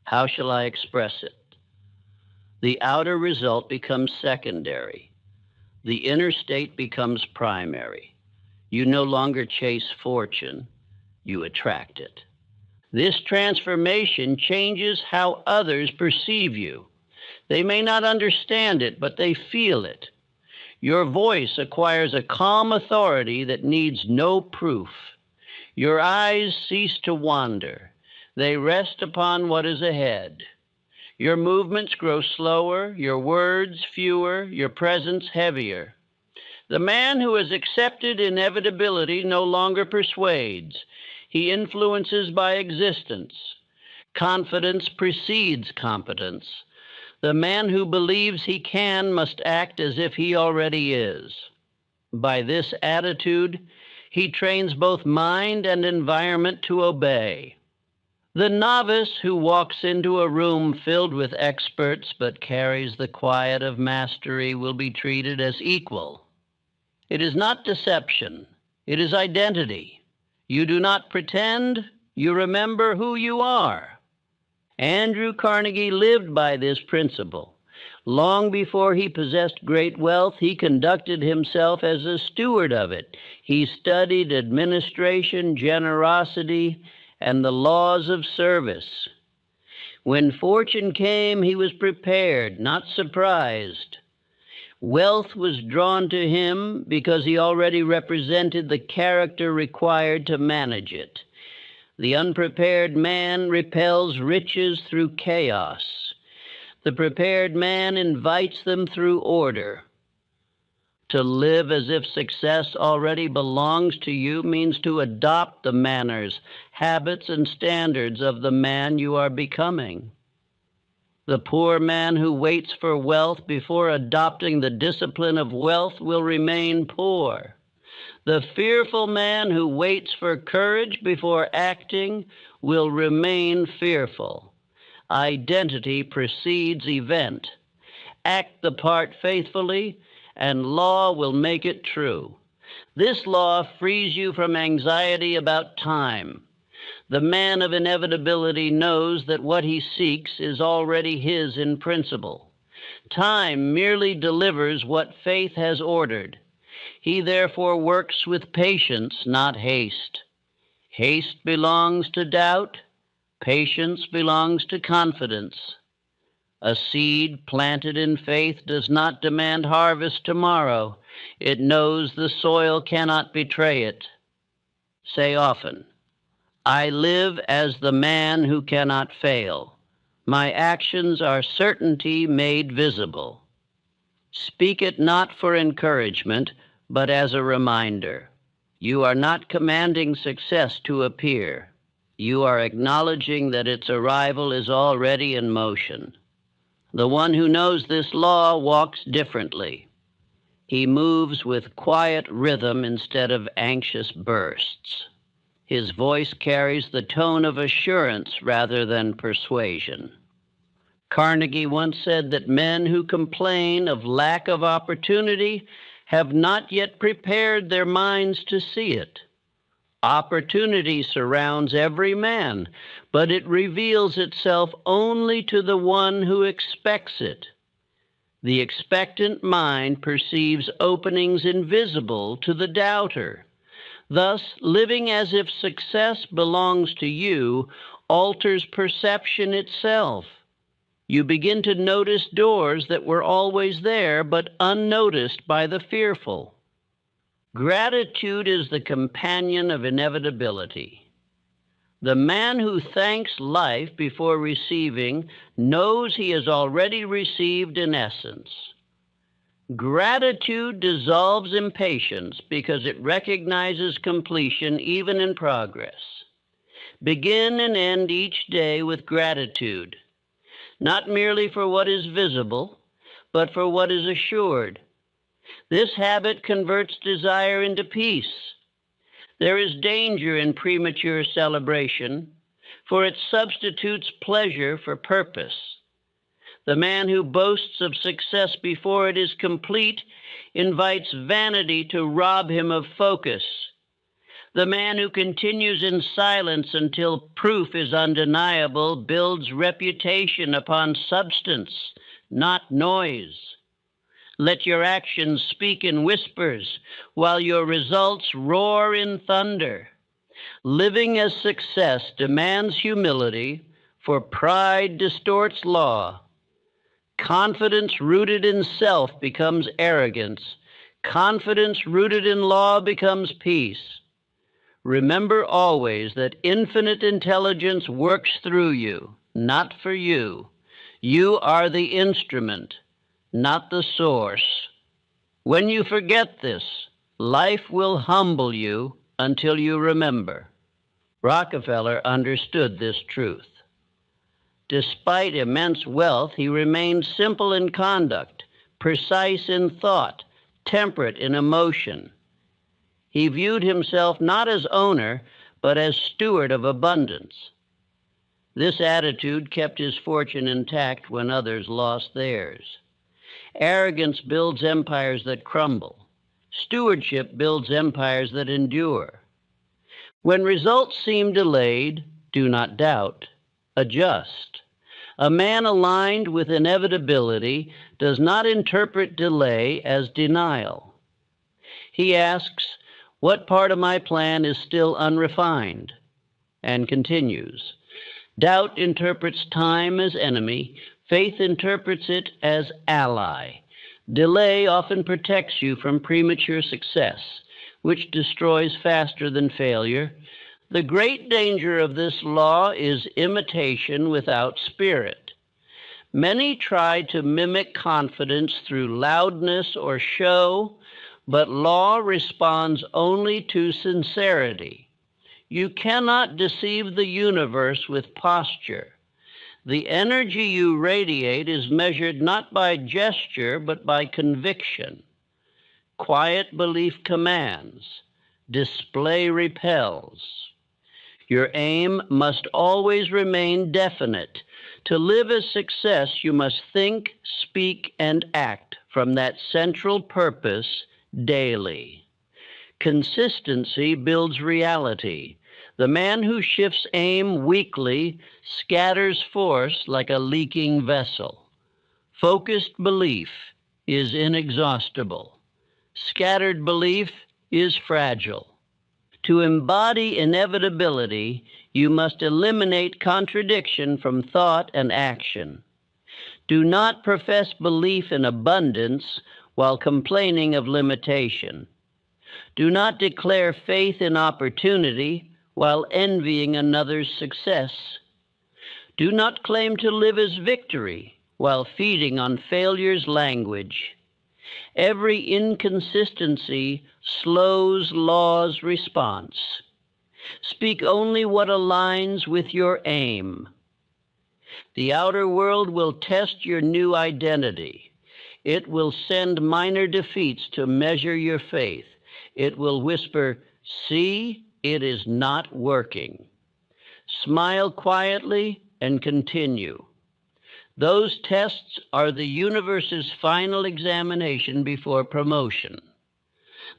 how shall I express it? The outer result becomes secondary. The inner state becomes primary. You no longer chase fortune, you attract it. This transformation changes how others perceive you. They may not understand it, but they feel it. Your voice acquires a calm authority that needs no proof. Your eyes cease to wander. They rest upon what is ahead. Your movements grow slower, your words fewer, your presence heavier. The man who has accepted inevitability no longer persuades. He influences by existence. Confidence precedes competence. The man who believes he can must act as if he already is. By this attitude, he trains both mind and environment to obey. The novice who walks into a room filled with experts but carries the quiet of mastery will be treated as equal. It is not deception, it is identity. You do not pretend, you remember who you are. Andrew Carnegie lived by this principle. Long before he possessed great wealth, he conducted himself as a steward of it. He studied administration, generosity, and the laws of service. When fortune came, he was prepared, not surprised. Wealth was drawn to him because he already represented the character required to manage it. The unprepared man repels riches through chaos. The prepared man invites them through order. To live as if success already belongs to you means to adopt the manners, habits, and standards of the man you are becoming. The poor man who waits for wealth before adopting the discipline of wealth will remain poor. The fearful man who waits for courage before acting will remain fearful. Identity precedes event. Act the part faithfully, and law will make it true. This law frees you from anxiety about time. The man of inevitability knows that what he seeks is already his in principle. Time merely delivers what faith has ordered. He therefore works with patience, not haste. Haste belongs to doubt. Patience belongs to confidence. A seed planted in faith does not demand harvest tomorrow. It knows the soil cannot betray it. Say often, I live as the man who cannot fail. My actions are certainty made visible. Speak it not for encouragement, but as a reminder. You are not commanding success to appear. You are acknowledging that its arrival is already in motion. The one who knows this law walks differently. He moves with quiet rhythm instead of anxious bursts. His voice carries the tone of assurance rather than persuasion. Carnegie once said that men who complain of lack of opportunity have not yet prepared their minds to see it. Opportunity surrounds every man, but it reveals itself only to the one who expects it. The expectant mind perceives openings invisible to the doubter. Thus, living as if success belongs to you alters perception itself. You begin to notice doors that were always there but unnoticed by the fearful. Gratitude is the companion of inevitability. The man who thanks life before receiving knows he has already received in essence. Gratitude dissolves impatience because it recognizes completion even in progress. Begin and end each day with gratitude, not merely for what is visible, but for what is assured. This habit converts desire into peace. There is danger in premature celebration, for it substitutes pleasure for purpose. The man who boasts of success before it is complete invites vanity to rob him of focus. The man who continues in silence until proof is undeniable builds reputation upon substance, not noise. Let your actions speak in whispers, while your results roar in thunder. Living as success demands humility, for pride distorts law. Confidence rooted in self becomes arrogance. Confidence rooted in law becomes peace. Remember always that infinite intelligence works through you, not for you. You are the instrument, not the source. When you forget this, life will humble you until you remember. Rockefeller understood this truth. Despite immense wealth, he remained simple in conduct, precise in thought, temperate in emotion. He viewed himself not as owner, but as steward of abundance. This attitude kept his fortune intact when others lost theirs. Arrogance builds empires that crumble. Stewardship builds empires that endure. When results seem delayed, do not doubt, adjust. A man aligned with inevitability does not interpret delay as denial. He asks, "What part of my plan is still unrefined?" and continues. Doubt interprets time as enemy. Faith interprets it as ally. Delay often protects you from premature success, which destroys faster than failure. The great danger of this law is imitation without spirit. Many try to mimic confidence through loudness or show, but law responds only to sincerity. You cannot deceive the universe with posture. The energy you radiate is measured not by gesture, but by conviction. Quiet belief commands. Display repels. Your aim must always remain definite. To live as success, you must think, speak, and act from that central purpose daily. Consistency builds reality. The man who shifts aim weakly scatters force like a leaking vessel. Focused belief is inexhaustible. Scattered belief is fragile. To embody inevitability, you must eliminate contradiction from thought and action. Do not profess belief in abundance while complaining of limitation. Do not declare faith in opportunity while envying another's success. Do not claim to live as victory while feeding on failure's language. Every inconsistency slows law's response. Speak only what aligns with your aim. The outer world will test your new identity. It will send minor defeats to measure your faith. It will whisper, "See, it is not working. Smile quietly and continue. Those tests are the universe's final examination before promotion.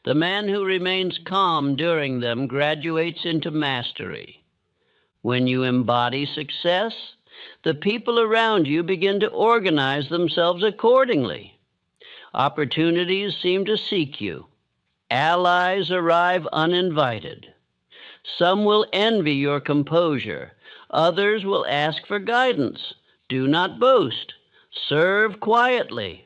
The man who remains calm during them graduates into mastery. When you embody success, the people around you begin to organize themselves accordingly. Opportunities seem to seek you. Allies arrive uninvited. Some will envy your composure. Others will ask for guidance. Do not boast. Serve quietly.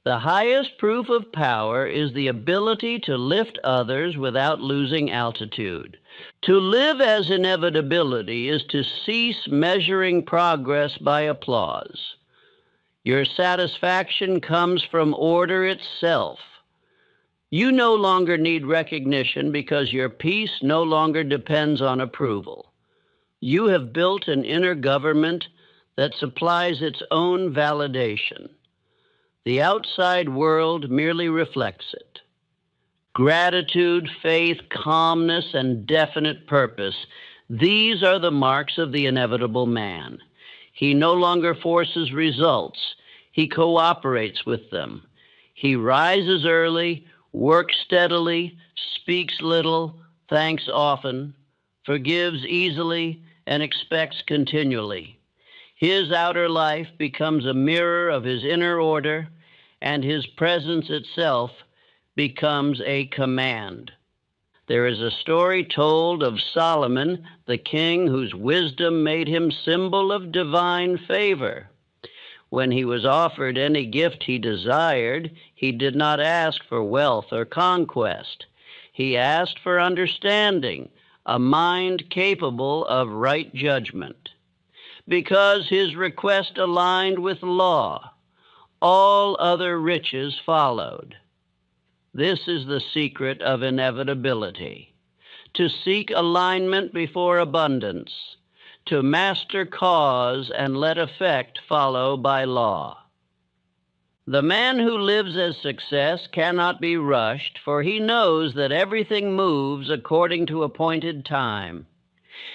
The highest proof of power is the ability to lift others without losing altitude. To live as inevitability is to cease measuring progress by applause. Your satisfaction comes from order itself. You no longer need recognition because your peace no longer depends on approval. You have built an inner government that supplies its own validation. The outside world merely reflects it. Gratitude, faith, calmness, and definite purpose, these are the marks of the inevitable man. He no longer forces results. He cooperates with them. He rises early, works steadily, speaks little, thanks often, forgives easily, and expects continually. His outer life becomes a mirror of his inner order, and his presence itself becomes a command. There is a story told of Solomon, the king whose wisdom made him symbol of divine favor. When he was offered any gift he desired, he did not ask for wealth or conquest. He asked for understanding, a mind capable of right judgment. Because his request aligned with law, all other riches followed. This is the secret of inevitability: to seek alignment before abundance, to master cause and let effect follow by law. The man who lives as success cannot be rushed, for he knows that everything moves according to appointed time.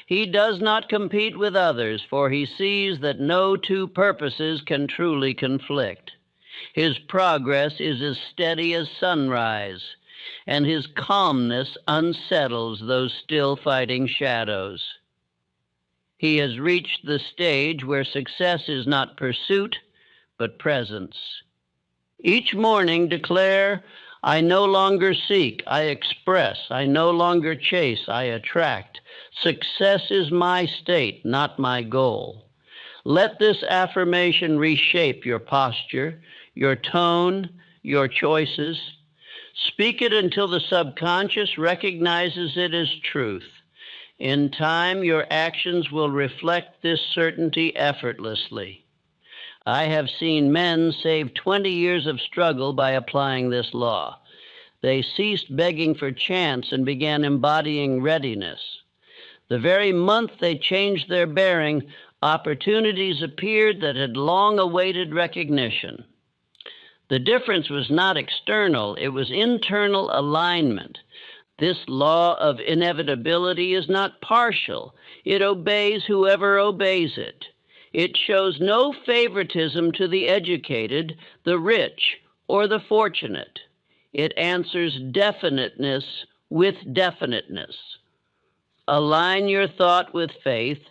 He does not compete with others, for he sees that no two purposes can truly conflict. His progress is as steady as sunrise, and his calmness unsettles those still fighting shadows. He has reached the stage where success is not pursuit, but presence. Each morning declare, I no longer seek, I express. I no longer chase, I attract. Success is my state, not my goal. Let this affirmation reshape your posture, your tone, your choices. Speak it until the subconscious recognizes it as truth. In time, your actions will reflect this certainty effortlessly. I have seen men save 20 years of struggle by applying this law. They ceased begging for chance and began embodying readiness. The very month they changed their bearing, opportunities appeared that had long awaited recognition. The difference was not external, it was internal alignment. This law of inevitability is not partial. It obeys whoever obeys it. It shows no favoritism to the educated, the rich, or the fortunate. It answers definiteness with definiteness. Align your thought with faith,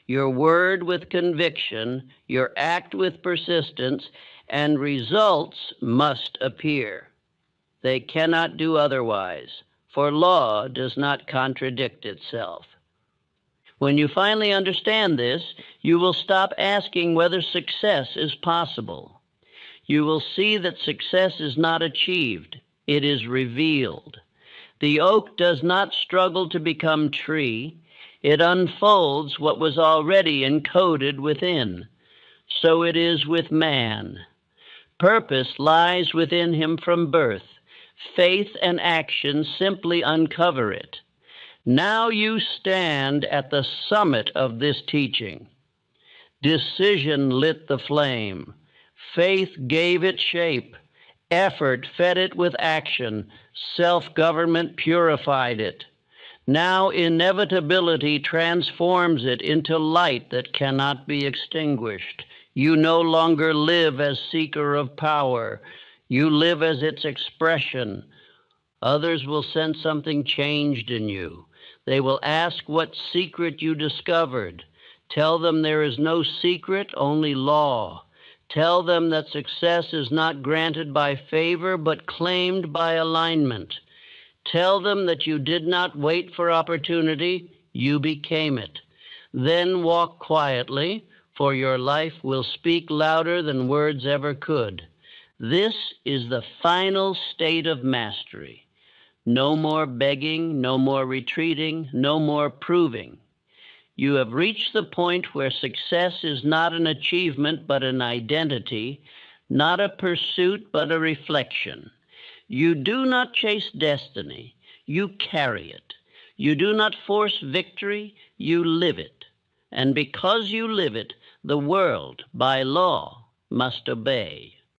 your word with conviction, your act with persistence, and results must appear. They cannot do otherwise, for law does not contradict itself. When you finally understand this, you will stop asking whether success is possible. You will see that success is not achieved, it is revealed. The oak does not struggle to become tree, it unfolds what was already encoded within. So it is with man. Purpose lies within him from birth. Faith and action simply uncover it. Now you stand at the summit of this teaching. Decision lit the flame. Faith gave it shape. Effort fed it with action. Self-government purified it. Now inevitability transforms it into light that cannot be extinguished. You no longer live as seeker of power. You live as its expression. Others will sense something changed in you. They will ask what secret you discovered. Tell them there is no secret, only law. Tell them that success is not granted by favor, but claimed by alignment. Tell them that you did not wait for opportunity, you became it. Then walk quietly, for your life will speak louder than words ever could. This is the final state of mastery. No more begging, no more retreating, no more proving. You have reached the point where success is not an achievement but an identity, not a pursuit but a reflection. You do not chase destiny, you carry it. You do not force victory, you live it. And because you live it, the world, by law, must obey.